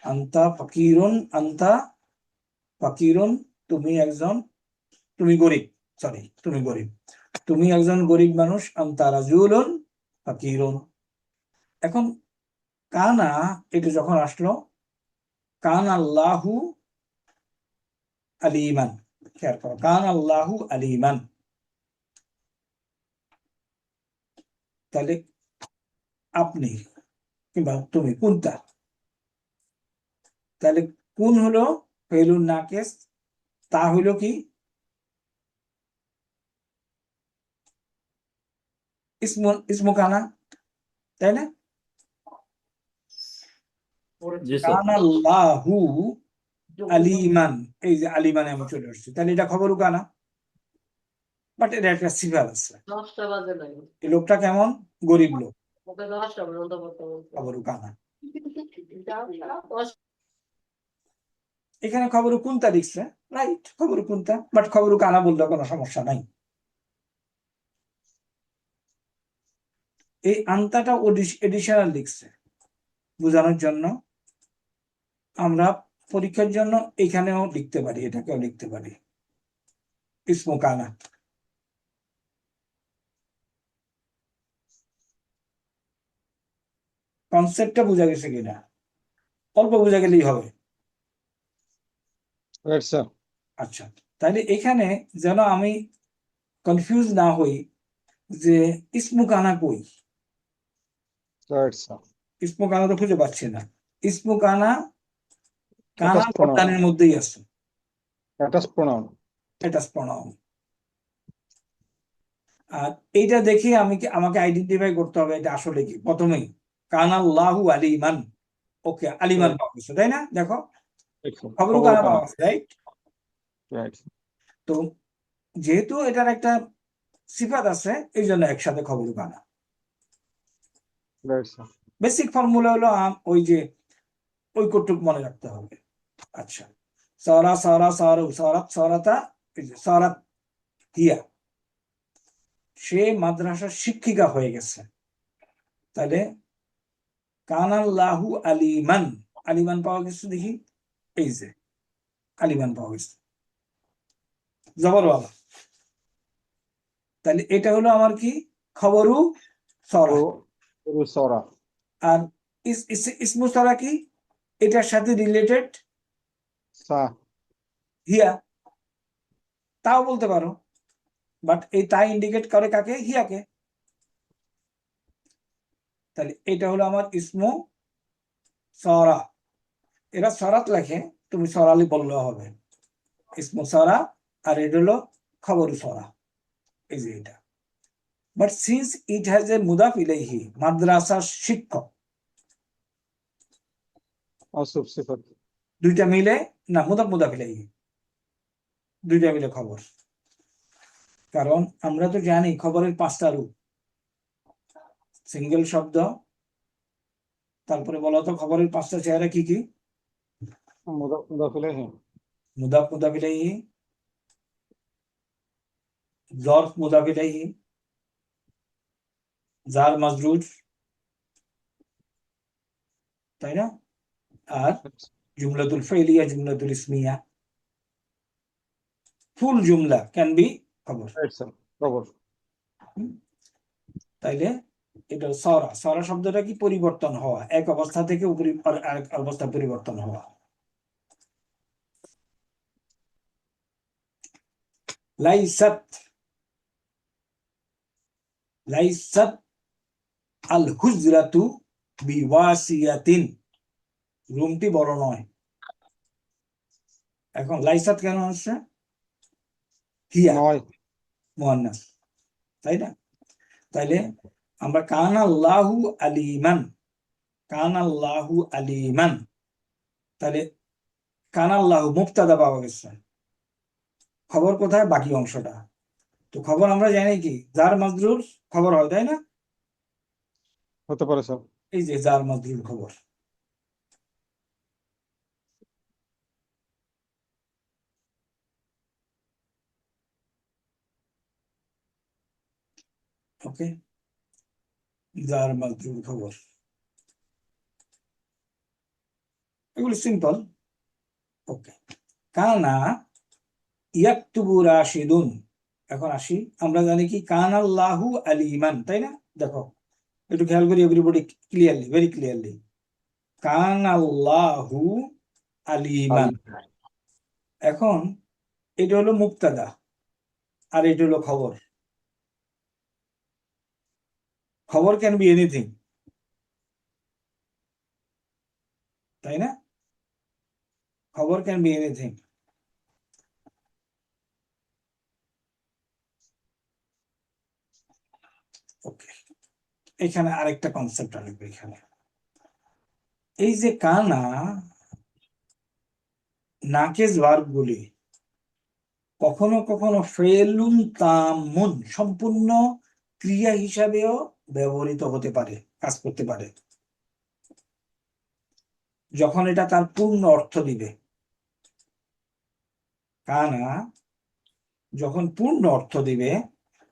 S1: আন্তা ফাকিরুন, আন্তা ফাকিরুন, তুমি একজন, তুমি গরিব, সরি তুমি গরিব, তুমি একজন গরিব মানুষ। আন্তা রাজুলুন ফাকিরুন। এখন কানা, এটা যখন আসলো, কান আল্লাহু আলিমান, খেয়াল করো, কান আল্লাহু আলিমান, তাহলে আপনি কিংবা তুমি, কুনতা, তাহলে কুন হলো ফেলুন নাকেস, তা হইলো কি ইসমু কানা, তাই না?
S5: জি স্যার।
S1: কান আল্লাহু আলিমান, এই যে আলিমানে আমি চলে আসছি, তাহলে এটা খবরু কানা, বাট এটা একটা সিফাত আছে। এই লোকটা কেমন? গরিব লোক, খবরু কানা। এখানে খবরু কুনতা লিখছে, রাইট, খবরু কুনতা, বাট খবরু কানা বললে কোনো সমস্যা নাই। এই আন্তাটা এডিশনাল লিখছে বোঝানোর জন্য। আমরা পরীক্ষার জন্য এখানেও লিখতে পারি, এটাকেও লিখতে পারি ইসমু কানা। কনসেপ্টটা বোঝা গেছে কিনা? অল্প বোঝা গেলেই হবে।
S8: Right sir.
S1: আচ্ছা, তাহলে এখানে যেন আমি কনফিউজ না হই যে ইসমু কানা কই,
S8: রাইট স্যার।
S1: ইসমু কানা তো খুঁজে পাচ্ছি না। ইসমু কানা, কানা
S8: Attached pronoun.
S1: বর্তানের মধ্যেই আছে,
S8: Attached pronoun.
S1: এটা প্রণাম। আর এইটা দেখে আমাকে আইডেন্টিফাই করতে হবে এটা আসলে কি। প্রথমেই কানাল্লাহু আলিমান, ওকে, আলিমান পাওয়া গেছে, তাই না? দেখো
S8: Right, sir.
S1: খবর
S8: খবর
S1: কানা
S8: কানা।
S1: পাওয়া গেছে, রাইট?
S8: Right.
S1: তো যেহেতু এটার একটা সিফাত আছে, এই জন্য একসাথে খবর কানা।
S8: Right, sir.
S1: বেসিক ফর্মুলা হলো ওই যে ওই কটুক মনে রাখতে হবে। আচ্ছা, সরা সরা সরু, সরাত সরাতা, সরাত হিয়া, সে মাদ্রাসার শিক্ষিকা হয়ে গেছে। তাহলে কানাল্লাহু আলিমান, আলিমান পাওয়া গেছে, দেখি এই যে আলিমান পাওয়া গেছে, জবরওয়ালা। তাহলে এটা হলো আমার কি খবরু সরা।
S8: সরা।
S1: আর ইসমু সরা কি? এটার সাথে রিলেটেড
S8: সা।
S1: হিয়া, তাও বলতে পারো, বাট এই তাই ইন্ডিকেট করে কাকে? হিয়াকে। তাহলে এটা হলো আমার ইসমু সরা। এরা সরাত লেখে, তুমি সরালি বললেও হবে, ইসমু সরা। আর এটা হলো খবরু সরা, এই যে এটা। But since it has a মুদাফ ইলাইহি, মাদ্রাসার শিক্ষক,
S8: মাউসুফ সিফাত।
S1: দুইটা মিলে, না মুদাফ ইলাইহি, দুইটা মিলে খবর। কারণ আমরা তো জানি খবরের 5টা রূপ, সিঙ্গেল শব্দ। তারপরে বলো তো খবরের 5টা চেহারা কি কি?
S8: মুদাফ ইলাইহি।
S1: মুদাফ ইলাইহি, জরফ মুদাফ ইলাইহি, জার মাজরুর, তাই না? আর জুমলাতুল ফাইলিয়া, জুমলাতুল ইসমিয়া, ফুল জুমলা ক্যান বি খবর।
S8: রাইট স্যার, খবর।
S1: তাইলে এটা সরা, সরা শব্দটা কি? পরিবর্তন হওয়া, এক অবস্থা থেকে আরেক অবস্থা পরিবর্তন হওয়া। লাইসাত, লাইসাত আল হুজরাতু বিওয়াসিয়াতিন, রুমটি বড় নয়। এখন লাইসাত কেন আসছে? হিয়া
S8: নয়।
S1: মুয়ান্নাস, তাই না? তাইলে আমরা কানাল্লাহু আলিমান, কানাল্লাহু আলিমান, তাহলে কানাল্লাহু মুবতাদা পাওয়া গেছে, খবর কোথায়? বাকি অংশটা। তো খবর আমরা জানি কি জার মাজরুর খবর হয়, তাই না?
S8: হতে পারে স্যার।
S1: এই যে জার মাজরুর খবর। ওকে, জার মাজরুর খবর, এগুলো সিম্পল। ওকে, কানা ইয়াকতুবু রাশিদুন। এখন আসি, আমরা জানি কি কান আল্লাহু আলিমান, তাই না? দেখো একটু খেয়াল করি, এভরিবডি ক্লিয়ারলি, ভেরি ক্লিয়ারলি। কান আল্লাহু আলিমান। এখন এটা হলো মুবতাদা আর এটা হলো খবর। খবর ক্যান বি এনিথিং, তাই না? খবর ক্যান বি এনিথিং। ওকে, এখানে আরেকটা কনসেপ্ট আসবে এখানে। এই যে কানা নাকেজ ভার্ব গুলি কখনো কখনো ফেলুন তামুন সম্পূর্ণ ক্রিয়া হিসাবেও ব্যবহৃত হতে পারে, কাজ করতে পারে, যখন এটা তার পূর্ণ অর্থ দিবে। কানা যখন পূর্ণ অর্থ দিবে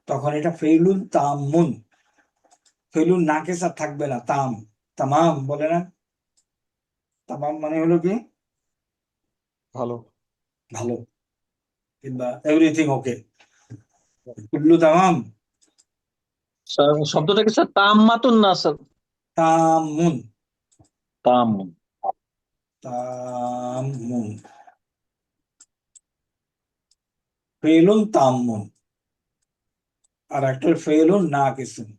S1: তখন এটা ফেলুন তামুন, ফেলুন নাকেজ আর থাকবে না, তাম, তামাম বলে না, তামাম মানে হলো কি
S8: ভালো।
S1: ভালো, কিংবা এভরিথিং ওকে, কুল্লু তামাম,
S4: স্যার শব্দটা কি স্যার তাম্মাতুন না স্যার?
S1: তামুন,
S4: তাম্মুন।
S1: তামুন, ফেলুন তামুন। আর একটা ফেলুন নাকিসুন,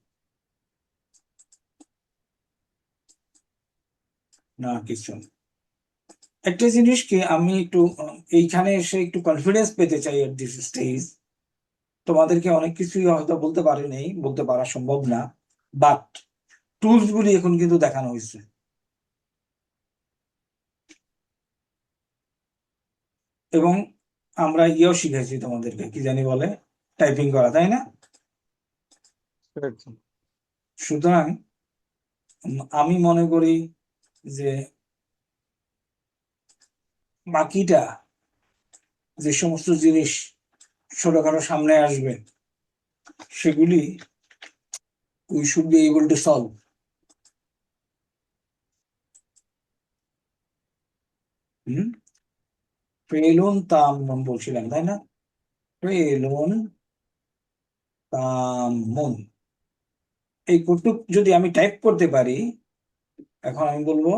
S1: নাকিসুন। একটা জিনিস কি আমি একটু এইখানে এসে একটু কনফিডেন্স পেতে চাই এট দিস স্টেজ। তোমাদেরকে অনেক কিছুই হয়তো বলতে পারি নেই, বলতে পারা সম্ভব না, বাট টুলস গুলি এখন কিন্তু দেখানো হয়েছে। এবং আমরা ইয়েও শিখেছি তোমাদেরকে, কি জানি বলে, টাইপিং করা, তাই না?
S8: Correct, sir.
S1: সুতরাং আমি মনে করি যে বাকিটা যে সমস্ত জিনিস ছোটখাটো সামনে আসবে সেগুলি we should be able to solve. ফেলুন তামুন বলছিলাম, তাই না? ফেলুন তামুন, এই কটুক যদি আমি টাইপ করতে পারি, এখন আমি বলবো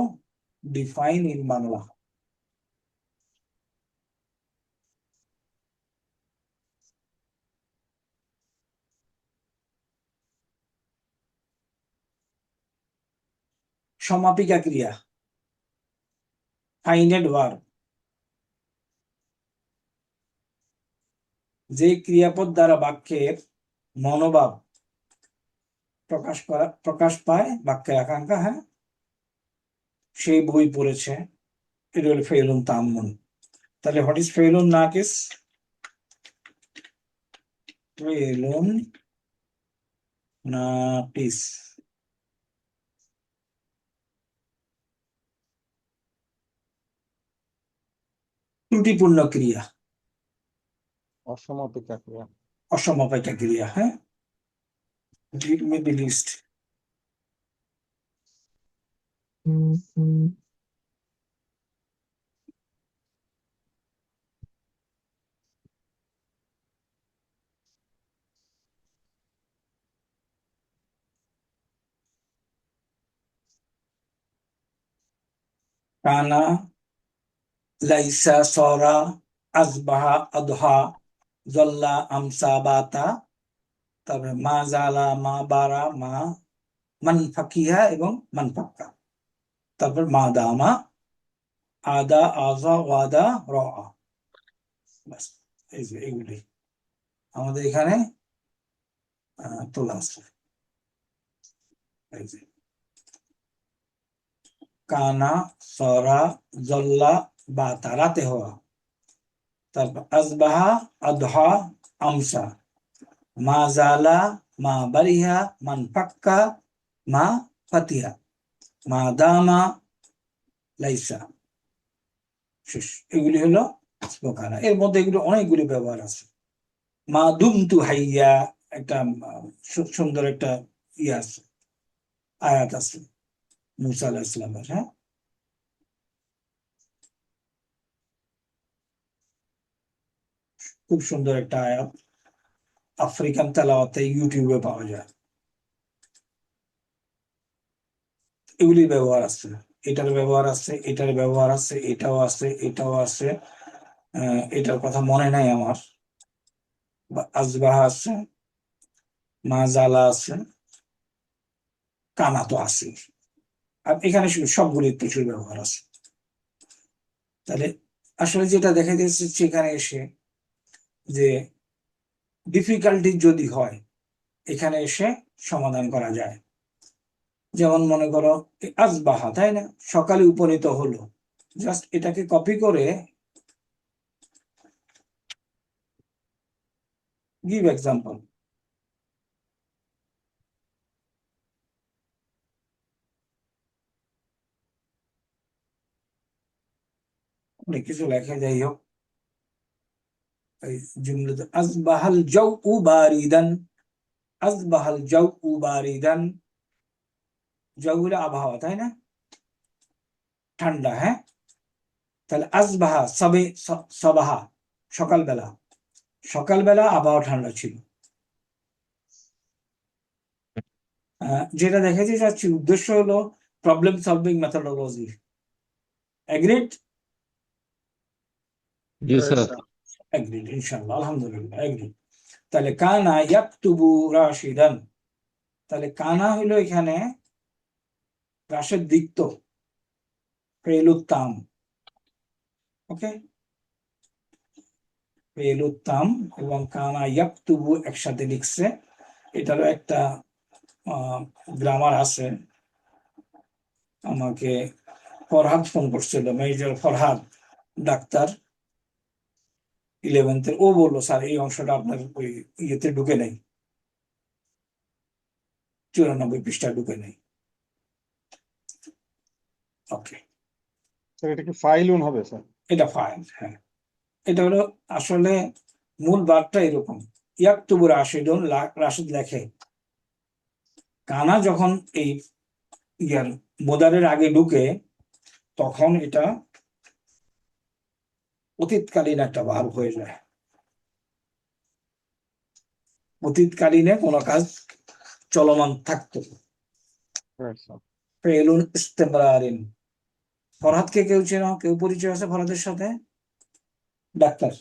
S1: ডিফাইন ইন বাংলা। সমাপিকা ক্রিয়া, ফাইনাইট ভার্ব, যে ক্রিয়াপদ দ্বারা বাক্যের মনোভাব প্রকাশ পায়, বাক্যের আকাঙ্ক্ষা, হ্যাঁ, সেই বই পড়েছে, এটা হলো ফেলুন তামুন। তাহলে হোয়াট ইজ ফেলুন নাকিস? ফেলুন নাকিস ত্রুটিপূর্ণ ক্রিয়া,
S8: অসমাপিকা ক্রিয়া।
S1: অসমাপিকা ক্রিয়া, হ্যাঁ। Read me the list. কানা, লাইসা, সরা, আসবাহা, আদহা, জল্লা, আমসা, বাতা, তারপরে মা জালা, মা বারা, মা মান ফাকিহা এবং মান ফাক্কা, তারপর মা দামা, আদা, আজা, ওয়াদা, রা। ব্যাস, এই যে এগুলি আমাদের এখানে তোলা আছে। এই যে কানা, সরা, জল্লা, বাতা, রাতে হওয়া, তারপর আসবাহা, আদহা, আমসা, মা জালা, মা বারিহা, মান ফাক্কা, মা ফাতিহা, মা দামা, লাইসা। শেষ। এগুলি হলো স্পোকানা। এর মধ্যে এগুলো অনেকগুলি ব্যবহার আছে। মা দুমতু হাইয়া একটা সুন্দর একটা ইয়ে আছে, আয়াত আছে মুসা আলাইহিস সালামের। হ্যাঁ, খুব সুন্দর একটা আয়াত, আফ্রিকান তেলাওয়াতে ইউটিউবে পাওয়া যায়। এগুলি ব্যবহার আছে, এটার ব্যবহার আছে, এটার ব্যবহার আছে, এটাও আছে, এটাও আছে। এটার কথা মনে নাই আমার। আজবাহা আছে, মা জালা আছে, কানা তো আছে। আর এখানে সবগুলি প্রচুর ব্যবহার আছে। তাহলে আসলে যেটা দেখা যাচ্ছে সেখানে এসে যে ডিফিকাল্টি যদি হয় এখানে এসে সমাধান করা যায়। যেমন মনে করো আসবাহা, তাই না, সকালে উপনীত হলো, জাস্ট এটাকে কপি করে গিভ এক্সাম্পল। অনেক কিছু লেখা, যাই হোক, এই জুমলাতে আসবাহাল জাউ বারিদান, আসবাহাল জাউ বারিদান, জাউ হলো আবহাওয়া, তাই না, ঠান্ডা। হ্যাঁ, তাহলে আসবাহা সাবাহা, সকালবেলা, সকালবেলা আবহাওয়া ঠান্ডা ছিল। যেটা দেখা যাচ্ছে উদ্দেশ্য হলো প্রবলেম সলভিং মেথোডোলজি। এগ্রিড?
S6: জি স্যার।
S1: এগ্রিড, ইনশাআল্লাহ, আলহামদুলিল্লাহ, এগ্রিড। তাহলে কানা ইয়াকতুবু রাশিদান, তাহলে কানা হলো এখানে রাশেদ দিক্ত, ফেলুত্তাম। ওকে, ফেলুত্তাম এবং কানা ইয়াকতুবু একসাথে লিখছে। এটারও একটা গ্রামার আছে। আমাকে ফরহাদ ফোন করছিল, মেজর ফরহাদ ডাক্তার, 11th ও বললো স্যার এই অংশটা আপনার ওই ইয়েতে ঢুকে নেই, 94 পৃষ্ঠা ঢুকে নেই। ওকে,
S8: স্যার এটা কি ফাইলুন হবে স্যার?
S1: এটা ফাইল। হ্যাঁ, এটা হলো আসলে মূল বার্তা এরকম, ইয়াকতুবু রাশিদুন, রাশিদ লেখে। কানা যখন এই ইয়ার মোদারের আগে ঢুকে তখন এটা অতীতকালীন একটা ভার্ব হয়ে যায়। অতীতকালীনে কোনো কাজ চলমান থাকতো।
S8: Right, sir.
S1: ফেলুন ইস্তেমরারিন। ফরহাদকে কেউ চেনো? কেউ পরিচয় আছে ফরহাদের সাথে? ডাক্তার,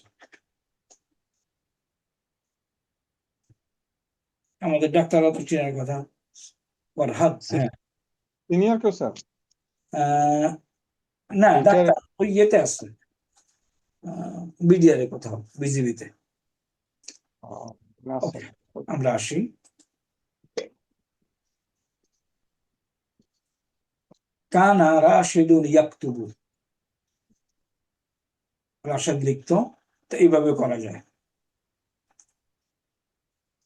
S1: আমাদের ডাক্তাররা তো চেনার কথা। ফরহাদ, হ্যাঁ।
S8: সিনিয়র কেউ স্যার?
S1: না,
S8: Teacher-
S1: ডাক্তার ওই ইয়েতে আছে, বিডিআর এ কোথাও, বিজিবিতে।
S8: না স্যার।
S1: আমরা আসি। কানা রাশিদুন ইয়াকতুবু, রাশেদ লিখতো, তো এইভাবে করা যায়।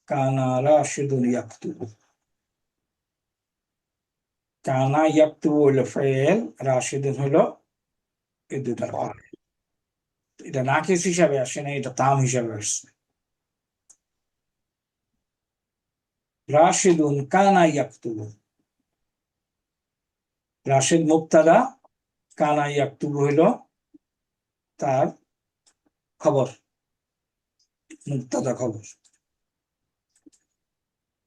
S1: কানা রাশিদুন ইয়াকতুবু, কানা ইয়াকতুবু হলো ফেল, রাশিদুন হলো এই দুটার ফাইল। এটা নাকিস হিসাবে আসে না, এটা তাম হিসাবে আসছে। রাশিদুন কানা ইয়াকতুবু, রাশিদ মুবতাদা, কানা ইয়াকতুবু হইল তার খবর, মুবতাদা খবর।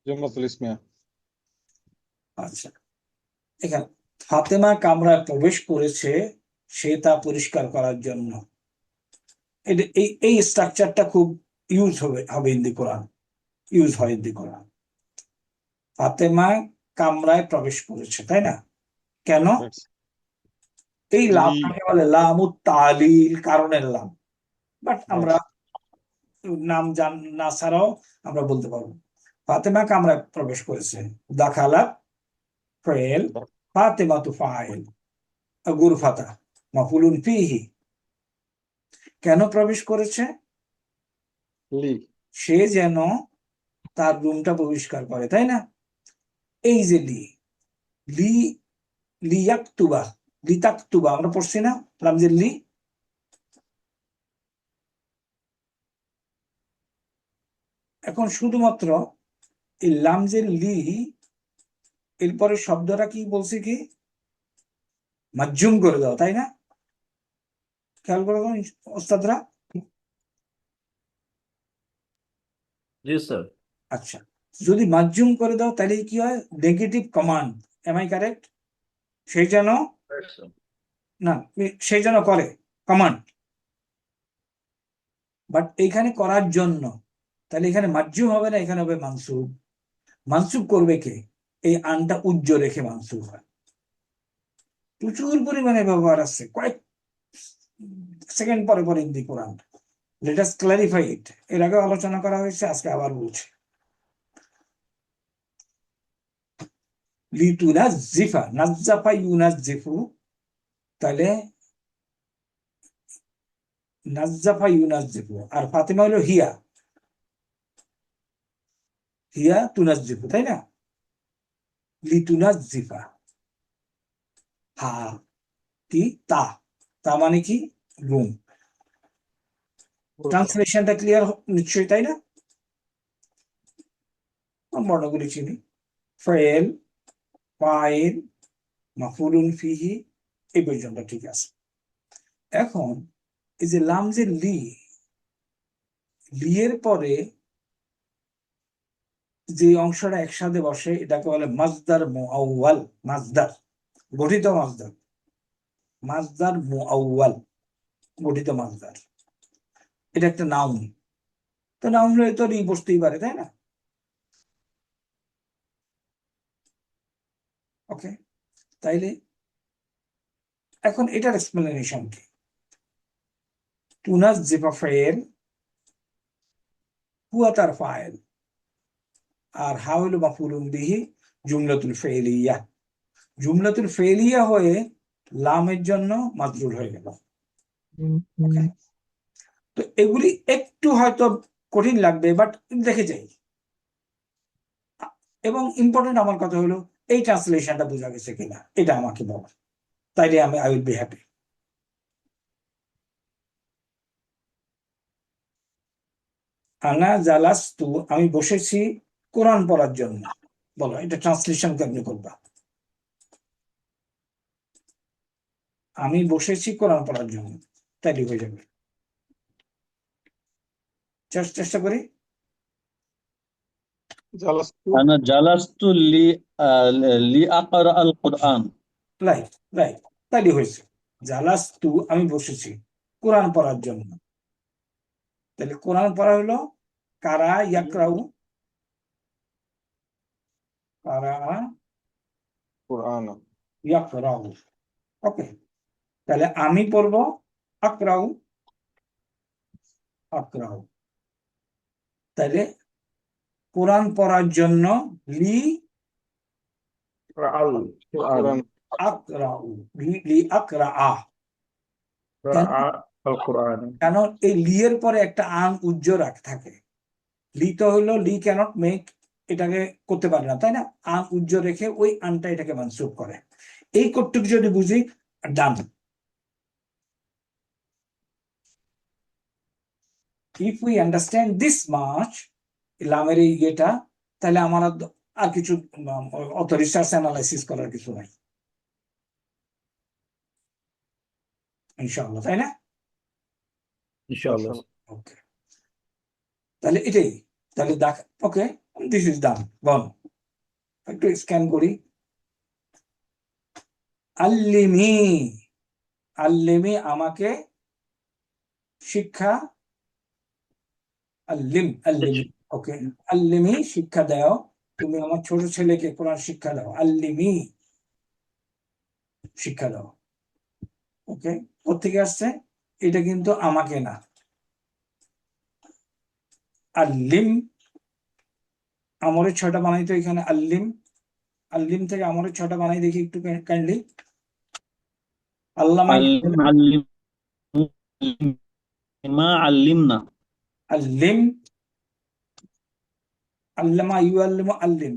S8: জুমলাতুল ইসমিয়া।
S1: আচ্ছা, এখানে ফাতেমা কামরায় প্রবেশ করেছে, সে তা পরিষ্কার করার জন্য। এই স্ট্রাকচারটা খুব ইউজ হবে হিন্দি কোরআন, ইউজ হয় হিন্দি কোরআন। ফাতেমা কামরায় প্রবেশ করেছে, তাই না? কেন?
S8: Right, sir.
S1: এই লামটাকে বলে লামুত তালিল, কারণের লাম। বাট আমরা নাম না ছাড়াও আমরা বলতে পারবো ফাতেমা কামরায় প্রবেশ করেছে। দাখালা ফেল, ফাতেমা তু ফাইল, গুরফাতা মাফুলুন ফিহি। কেন প্রবেশ করেছে?
S8: লি
S1: সে যেন তার রুমটা পরিষ্কার করে, তাই না? এই যে লি লিয়াকতুবা, লিতাকতুবা আমরা পড়ছি না লামজের লি? এখন শুধুমাত্র এই লামজের লি এরপরে শব্দটা কি বলছে, কি মাজজুম করে দাও, তাই না? খেয়াল করে দাও ওস্তাদরা।
S5: জি স্যার।
S1: আচ্ছা, যদি মাজজুম করে দাও তাহলে কি হয়? Negative command, am I correct? সেই যেন না, সেই যেন করে কমান্ড, বাট এইখানে করার জন্য, তাহলে এখানে মাজজুম হবে না, এখানে হবে মানসুব। মানসুব করবে কে? এই আনটা উজ্জ রেখে মানসুব হয়। প্রচুর পরিমাণে ব্যবহার আছে, কয়েক সেকেন্ড পরে পরে in the Quran. Let us clarify it. এর আগে আলোচনা করা হয়েছে, আজকে আবার বলছি। লিতুনাজ্জিফা, নাজ্জাফা ইউনাজ্জিফু, তাহলে নাজ্জাফা ইউনাজ্জিফু, আর ফাতিমা হলো হিয়া, হিয়া তুনাজ্জিফু, তাই না? লিতুনাজ্জিফা, হা কি তা, তা মানে কি? রুম। ট্রান্সলেশনটা ক্লিয়ার নিশ্চয়ই, তাই না? বর্ণগুলি চিনি, ফাইল, ফাইল, মাফউলুন ফিহি, এই পর্যন্ত ঠিক আছে। এখন এই যে লামজের লি, লি এর পরে যে অংশটা একসাথে বসে এটাকে বলে মাজদার মুআউয়াল। মাজদার, গঠিত মাজদার, মাজদার মুআউয়াল, গঠিত মাজদার। এটা একটা নাউন। তো নাউন হলে তো লি বসতেই পারে, তাই না? ওকে, তাইলে এখন এটার এক্সপ্লেনেশন কি? তুনাজ্জিফা ফাইল, হুয়া তার ফাইল, আর হা হলো মাফউলুন বিহি, জুমলাতুল ফাইলিয়া। জুমলাতুল ফাইলিয়া হয়ে লামের জন্য মাজরুর হয়ে গেল। ওকে, তো এগুলি একটু হয়তো কঠিন লাগবে, বাট দেখে যাই। এবং ইম্পর্টেন্ট আমার কথা হলো এই ট্রান্সলেশনটা বোঝা গেছে কিনা, এটা আমাকে বলো, তাইলে আমি আই উইল বি হ্যাপি। আনা জালাস্তু, আমি বসেছি কোরআন পড়ার জন্য। বলো এটা ট্রান্সলেশন কেমনি করবা? আমি বসেছি কোরআন পড়ার জন্য, তাইলে হয়ে যাবে। চেষ্টা করি।
S8: জালাস্তু
S4: أنا جلست لأقرأ القرآن.
S1: রাইট রাইট, তাইলে হয়েছে। জালাস্তু, আমি বসেছি কোরআন পড়ার জন্য। তাহলে কোরআন পড়া হলো কারা ইয়াকরাউ, কারা
S8: কুরআন
S1: ইয়াকরাউ। ওকে, তাহলে আমি পড়বো আকরাউ, আকরাউ। তাহলে কোরআন পড়ার জন্য লি
S8: কুরআন
S1: আকরাউ, লি আকরা। কেন?
S5: আল কোরআন।
S1: কেন এই লি এর পরে একটা আন উজ্জ রাখ থাকে। লি তো হলো লি ক্যানট মেক, এটাকে করতে পারে না, তাই না? আন উজ্জ রেখে ওই আনটা এটাকে মানসুব করে। এই কটুক যদি বুঝি, done. If we understand this much, লামের এই ইয়েটা, তাহলে আমার আর কিছু অত রিসার্চ অ্যানালাইসিস করার কিছু নাই, ইনশাআল্লাহ, তাই না?
S5: ইনশাআল্লাহ।
S1: ওকে, তাহলে এটাই। তাহলে দেখ, ওকে, দিস ইজ ডান। গন, একটু স্ক্যান করি। আল্লিমি, আল্লিমি আমাকে শিক্ষা, আল্লিম, আল্লিমি। ওকে, আল্লিমি শিক্ষা দাও, তুমি আমার ছোট ছেলেকে কোরআন শিক্ষা দাও। আল্লিমি শিক্ষা দাও। ওকে, কোথেকে আসছে? এটা কিন্তু আমাকে না। আল্লিম, আমরের ছয়টা বানাই তো এখানে। আল্লিম, আল্লিম থেকে আমরের ছয়টা বানাই দেখি একটু কাইন্ডলি। আল্লামা,
S4: علم মা আল্লিমনা।
S1: আল্লিম, আল্লামা ইউআল্লিমু, আল্লিম,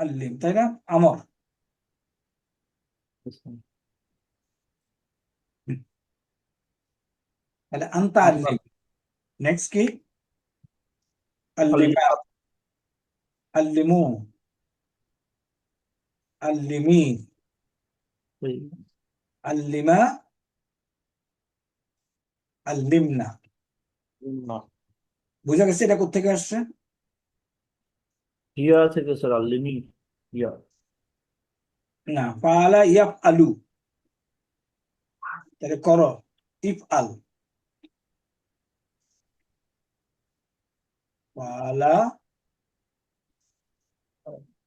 S1: আল্লিম, তাই না? আমর। তাহলে আনতা আল্লিম। নেক্সট কি? আল্লিমা, আল্লিমু, আল্লিমি, আল্লিমা, আল্লিমনা।
S8: না।
S1: বুঝা গেছে এটা কোত্থেকে আসছে?
S5: হিয়া থেকে স্যার, আল্লিমি, হিয়া।
S1: না, ফাআলা ইয়াফ আলু, তাহলে করো, ইফ আল, ফাআলা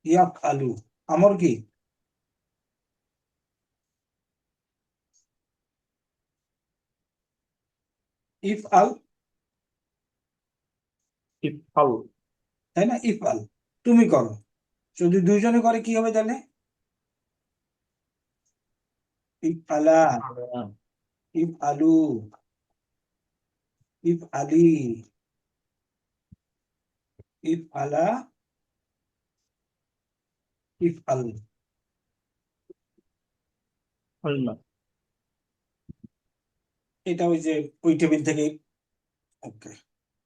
S1: ইয়াফ আলু, আমর কি? ইফ আল,
S5: ইফআল।
S1: তাই না? ইফ আল, তুমি করো। যদি দুইজনে করে কি হবে তাহলে? ইফ আলা, ইফ আলু, ইফ আলি, ইফ আলা, ইফ আল।
S5: আল্লাহ।
S1: এটা ওই যে ওই টেবিল থেকে। ওকে,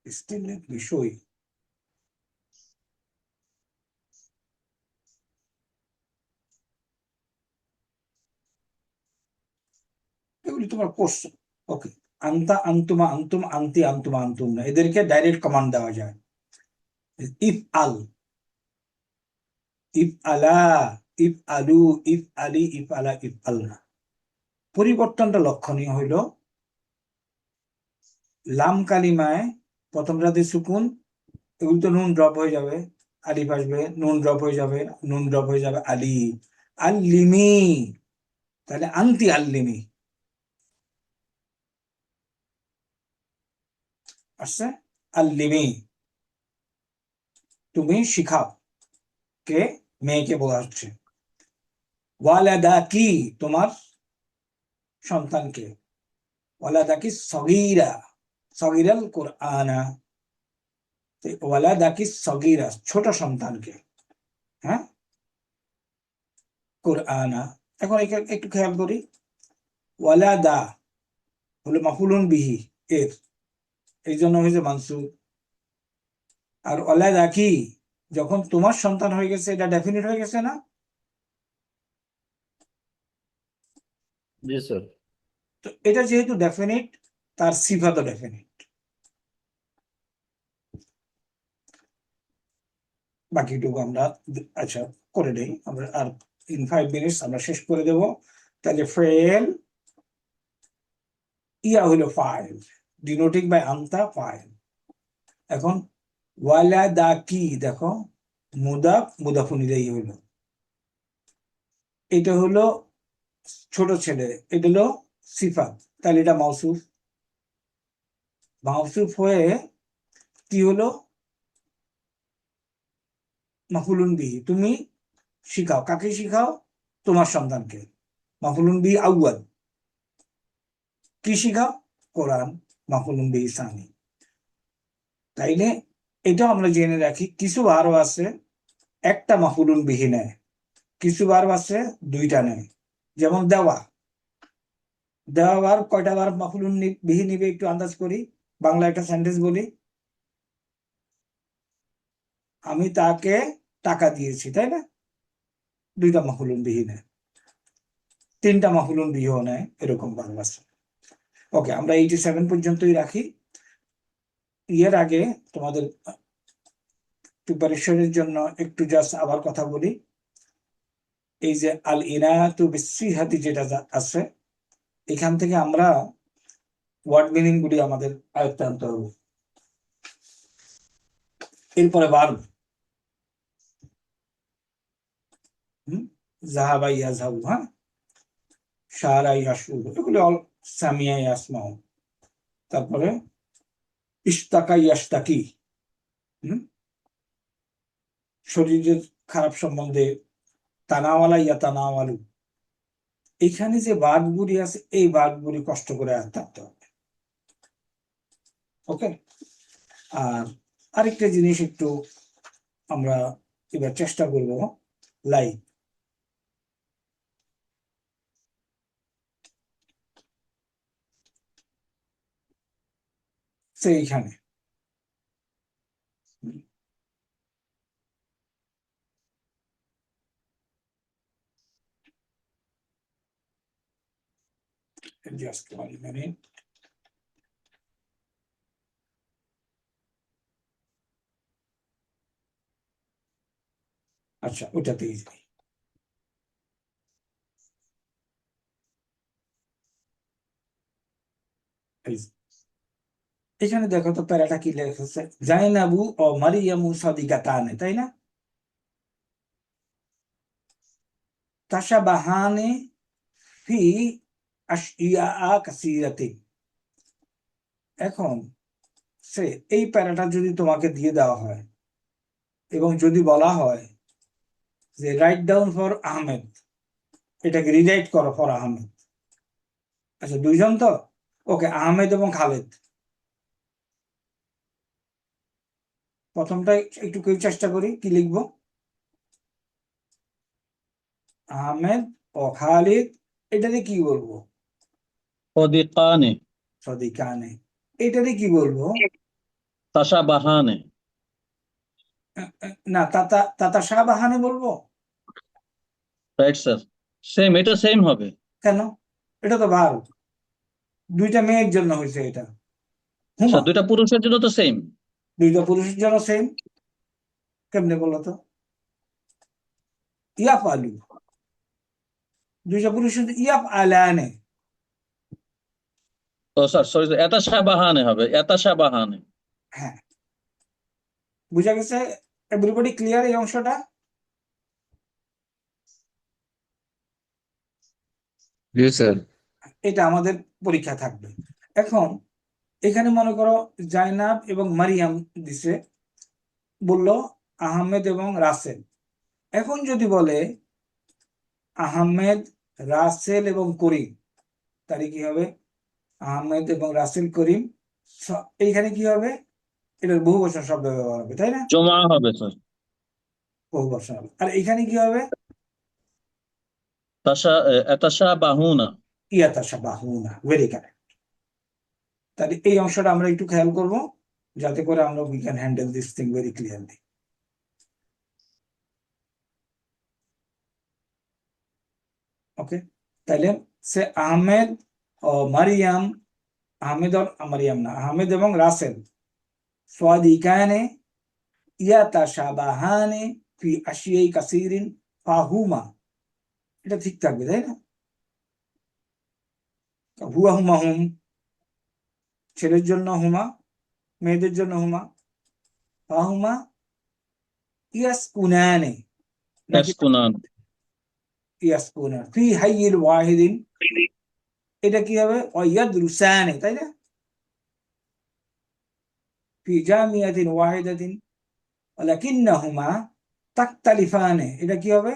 S1: স্টিলের বিষয়। এগুলি তোমার কোশ্চেন। ওকে, আন্তা, আন্তুমা, আন্তুম, আন্তি, আন্তুমা, আন্তুম না, এদেরকে ডাইরেক্ট কমান্ড দেওয়া যায়। ইফ আল, ইফ আলা, ইফ আলু, ইফ আলি, ইফ আলা, ইফ আল না। পরিবর্তনটা লক্ষণীয় হইল লাম কালিমায় প্রথম রাতে সুকুন, এগুলো তো নুন ড্রপ হয়ে যাবে, আলিফ আসবে, নুন ড্রপ হয়ে যাবে, নুন ড্রপ হয়ে যাবে, আলি, আল্লিমি, তাহলে আন্তি আল্লিমি আসছে, আল্লিমি, তুমি শিখাও। কে? মেয়েকে বলা হচ্ছে। ওয়ালাদা কি, তোমার সন্তানকে। ওয়ালাদা কি সগীরা, সগীরাল কোরআনা, ওয়ালাদা কি সগীরা, ছোট সন্তানকে, হ্যাঁ, কোরআনা। এখন একটু খেয়াল করি, ওয়ালাদা হলো মাফুলুন বিহি এর, এই জন্য হয়েছে মানসুব। আর ওয়ালাদা কি, যখন তোমার সন্তান হয়ে গেছে, এটা ডেফিনিট হয়ে গেছে না?
S5: জি স্যার।
S1: তো এটা যেহেতু ডেফিনিট, তার সিফাতও ডেফিনিট। বাকিটুকু আমরা আচ্ছা করে নেই আমরা, আর ইন 5 মিনিটস আমরা শেষ করে দেব। তাহলে ফেল ইয়া হইলো ফাইল, ডিনোটিং বাই আনতা, ফাইল। এখন ওয়ালাদা কি, দেখো মুদাফ মুদাফুন ইলাইহি হইলো, এটা হলো ছোট ছেলে, এটা হলো সিফাত, তাহলে এটা মাউসুফ। মাউসুফ হয়ে কি হলো? মাফুলুন বিহি, তুমি শিখাও, কাকে শিখাও? তোমার সন্তানকে। মাফুলুন বিহি আউয়াল, কি শিখাও? কোরআন। মাফুলুন বিহি সানি। তাইলে এটাও আমরা জেনে রাখি, কিছু ভার্ব আছে একটা মাফুলুন বিহি নেয়, কিছু ভার্ব আছে দুইটা নেয়। যেমন দেওয়া, দেওয়া ভার্ব কয়টা ভার্ব মাফুলুন বিহি নিবে একটু আন্দাজ করি, বাংলা একটা সেন্টেন্স বলি, আমি তাকে টাকা দিয়েছি, তাই না? দুইটা মাফুলুন বিহি নেয়, তিনটা মাফুলুন বিহিও নেয়, এরকম ভার্ব আছে। ওকে, আমরা 87 পর্যন্তই রাখি। এর আগে তোমাদের প্রিপারেশনের জন্য একটু জাস্ট আবার কথা বলি। এই যে আল ইনায়াতু বিসসিহাতি যেটা আছে, এখান থেকে আমরা ওয়ার্ড মিনিং গুলি আমাদের আয়ত্তে আনতে হবে। এরপরে ভার্ব, যাহাবা ইয়াযহাবু, হ্যাঁ, শারা ইয়াশউরু, এগুলো অল সামিয়া ইয়াসমাউ। তারপরে ইশতাকা ইয়াশতাকি, শরীরের খারাপ সম্বন্ধে তানাওয়ালা ইয়াতানাওয়ালু। এখানে যে ভার্বগুলি আছে, এই ভার্বগুলি কষ্ট করে আয়ত্তে আনতে হবে। ওকে। আর আরেকটা জিনিস একটু আমরা এবার চেষ্টা করব, লাইক সেইখানে just 1 minute. আচ্ছা, ওটাতেই যাই। এই যে, এখানে দেখো তো প্যারাটা কি লেখা, জাইনাবু ও মারিয়ামু সাদিকাতানে, তাই না? তাশাবাহানে ফি আশইয়া কাসীরাতিন। এখন সে এই প্যারাটা যদি তোমাকে দিয়ে দেওয়া হয় এবং যদি বলা হয় যে রাইট ডাউন ফর আহমেদ, এটাকে রিরাইট করো ফর আহমেদ। আচ্ছা, দুইজন তো, ওকে, আহমেদ এবং খালেদ। প্রথমটা একটু কেউ চেষ্টা করি, কি লিখবো? আহমেদ ও খালিদ, এটাতে কি বলবো?
S4: صديقان
S1: সদিকানে। এটাতে কি বলবো?
S4: تشابهان
S1: না, তাতা শাহবাহানে বলবো।
S4: রাইট স্যার, সেম, এটা সেম হবে।
S1: কেন? এটা তো ভার, দুইটা মেয়ের জন্য হয়েছে এটা। হুমা,
S4: স্যার দুইটা পুরুষের জন্য তো সেম।
S1: দুইটা পুরুষের জন্য সেম, কেমনে বলো তো? ইয়াফ আলু, দুইটা পুরুষের ইয়াফ আলানে।
S4: ও স্যার সরি, ইয়াতাশাবাহানে হবে, ইয়াতাশাবাহানে।
S1: হ্যাঁ, বুঝা গেছে? এভরিবডি ক্লিয়ার এই অংশটা?
S6: জি স্যার।
S1: এটা আমাদের পরীক্ষা থাকবে। এখন এখানে মনে করো জাইনাব এবং মারিয়াম দিছে, বলল আহমেদ এবং রাসেল। এখন যদি বলে আহমেদ, রাসেল এবং করিম, তাহলে কি হবে? আহমেদ এবং রাসেল করিম, এইখানে কি হবে? এটার বহু বচন শব্দ ব্যবহার হবে, তাই না?
S4: জমা হবে স্যার।
S1: বহু বচন হবে। আর এখানে কি হবে?
S4: ইয়াতাশাবাহুনা।
S1: ইয়াতাশাবাহুনা, ভেরি কারেক্ট। তাহলে এই অংশটা আমরা একটু খেয়াল করব, যাতে করে আমরা we can handle this thing very clearly. Okay, তাইলে সে আহমেদ ও মারিয়াম, আহমেদ और মারিয়াম না, আহমেদ এবং রাসেল, সাদিকানে ইয়াতাশাবাহানে ফি আশিয়াই কাসীরিন ফাহুমা, এটা ঠিক থাকবে, তাই না? হুয়া হুমা হুম, ছেলের জন্য হুমা, মেয়েদের জন্য হুমা। ফাহুমা ইয়াসকুনানে, নাকি
S4: ইয়াসকুনান।
S1: ইয়াসকুনা ফি হাইয়িল ওয়াহিদিন, এটা কি হবে? ওয়ায়াদরুসানে, তাই না? ফি জামিয়াতিন ওয়াহিদাতিন ওয়ালাকিন্নাহুমা তাখতালিফানে, এটা কি হবে?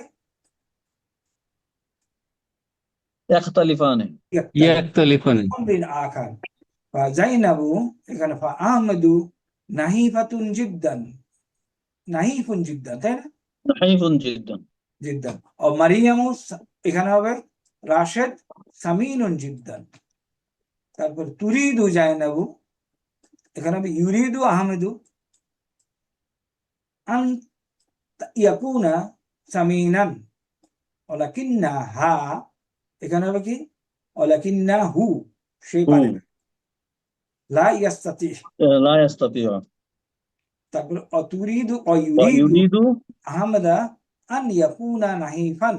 S4: ইয়াখতালিফানে।
S6: ইয়াখতালিফানে।
S1: আমরিন আখার। ফাজাইনাবু, এখানে ফাআহমাদু নাহিফাতুন জিদ্দান, নাহিফুন জিদ্দান, তাই না?
S4: নাহিফুন জিদ্দান।
S1: জিদ্দান। ও মারিয়ামু, এখানে হবে রাশেদ সামিনুন জিদ্দান। তারপর তুরিদু জাইনাবু, এখানে হবে ইউরিদু আহমেদু আন ইয়াকুনা সামিনান ওয়ালাকিন্না হা, এখানে হবে কি? ওয়ালাকিন্না হু, সে পারে না। লা ইয়াস্তাতি।
S4: লা ইয়াস্তাতিউ।
S1: তারপর অতুরিদু ও
S4: ওয়া
S1: ইউরিদু
S4: ইউরিদু
S1: আহমদা আন ইয়াকুনা নাহিফান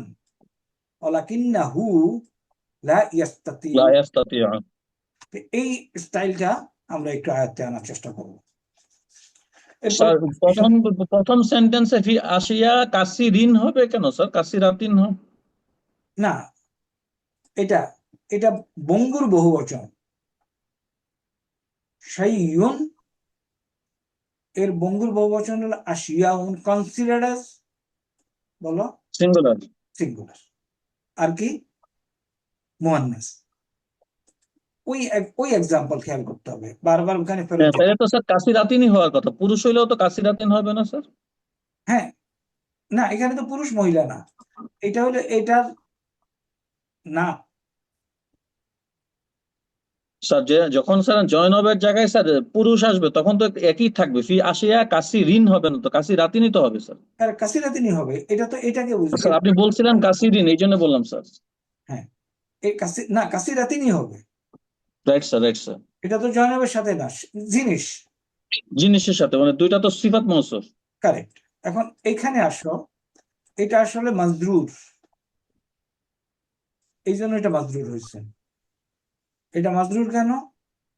S1: ওয়ালাকিন্নাহু লা ইয়াস্তাতিউ।
S4: লা ইয়াস্তাতিউ।
S1: এই স্টাইলটা আমরা একটু আয়ত্তে আনার চেষ্টা করব। এরপর
S4: স্যার প্রথম সেন্টেন্সে ফি আশিয়া কাসিরিন হবে কেন স্যার? কাসিরাতিন হবে
S1: না, এটা এটা বঙ্গুর বহুবচন। শাইয়ুন, এর বঙ্গুর বহুবচন হলো আশিয়াউন, কনসিডার্ড অ্যাজ, বলো,
S4: সিঙ্গুলার।
S1: সিঙ্গুলার। আর কি? মুয়ান্নাস। ওই এক্সাম্পল খেয়াল করতে হবে, বারবার ওখানে ফেরত
S4: হ্যাঁ,
S1: যেতে
S4: তাহলে তো স্যার কাসিরাতিনই হওয়ার কথা, পুরুষ হইলেও তো কাসিরাতিন হবে না স্যার?
S1: হ্যাঁ, না এখানে তো পুরুষ মহিলা না, এটা হলো এটার না।
S4: স্যার যখন স্যার জয়নবের জায়গায় স্যার পুরুষ আসবে তখন তো একই থাকবে, ফি আসিয়া কাসিরিন হবে না তো, কাসিরাতিনই তো হবে স্যার।
S1: তার কাসিরাতিনি হবে, এটা তো এটাকে বুঝবে।
S4: স্যার আপনি বলছিলেন কাসিরিন, এই জন্য বললাম স্যার।
S1: হ্যাঁ, এই না কাসিরাতিনি হবে,
S4: রাইট স্যার, রাইট স্যার।
S1: এটা তো জয়নবের সাথে না, জিনিস।
S4: জিনিসের সাথে, মানে দুইটা তো সিফাত মৌসুফ।
S1: কারেক্ট। এখন এখানে আসো, এটা আসলে মাজরুর, এই জন্য এটা মাজরুর হয়েছে। এটা মাজরুর কেন?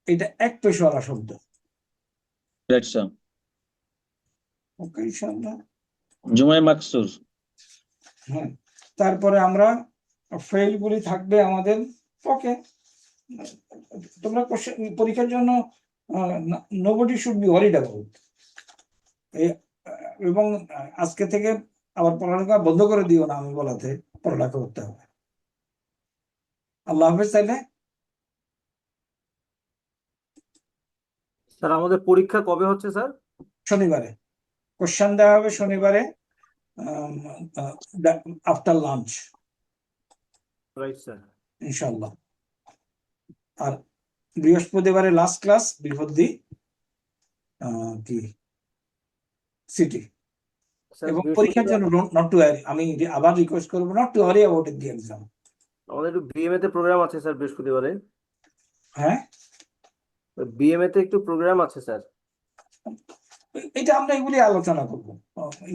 S1: এটা এক পেশওয়ালা শব্দ।
S4: Right sir.
S1: ওকে ইনশাআল্লাহ।
S4: জুমাই মাকসুর।
S1: হ্যাঁ, তারপরে আমরা ফেল গুলি থাকবে আমাদের। ওকে, তোমরা পরীক্ষার জন্য nobody should be worried about. এবং আজকে থেকে আবার পড়ালেখা বন্ধ করে দিও না, আমি বলাতে পড়ালেখা করতে হবে। আল্লাহ হাফেজ। তাইলে
S3: স্যার আমাদের পরীক্ষা কবে হচ্ছে স্যার?
S1: শনিবারে কোশ্চেন দেওয়া হবে, শনিবারে আফটার লাঞ্চ
S3: রাইট স্যার।
S1: ইনশাল্লাহ। আর বৃহস্পতিবারে লাস্ট ক্লাস বিফোর দি কি সিটি।
S3: স্যার
S1: এবং পরীক্ষার জন্য নট টু ওয়ারি, আমি আবার রিকোয়েস্ট করবো, not to worry about the exam.
S3: আমাদের একটু বিএমএ তে প্রোগ্রাম আছে স্যার বৃহস্পতিবারে।
S1: হ্যাঁ,
S3: বিএমএ তে একটু প্রোগ্রাম আছে স্যার।
S1: এটা আমরা এগুলি আলোচনা করবো,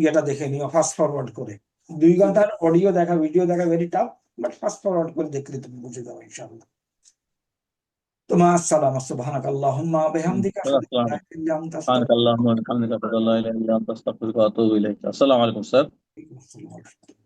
S1: ইয়েটা দেখে নিও ফাস্ট ফরওয়ার্ড করে। 2 ঘন্টার অডিও দেখা, ভিডিও দেখা very tough, but fast forward করে দেখলে তুমি বুঝে যাবে ইনশাআল্লাহ। তোমার আসসালাম, সুবহানাকাল্লাহুম্মা ওয়া বিহামদিকা, আশহাদু আল্লা ইলাহা ইল্লা আনতা,
S4: সুবহানাকাল্লাহুম্মা ওয়া বিহামদিকা, আশহাদু আল্লা ইলাহা ইল্লা আনতা, আস্তাগফিরুকা ওয়া আতুবু ইলাইক। আসসালামু আলাইকুম স্যার।
S1: আস্তাগফিরুকা।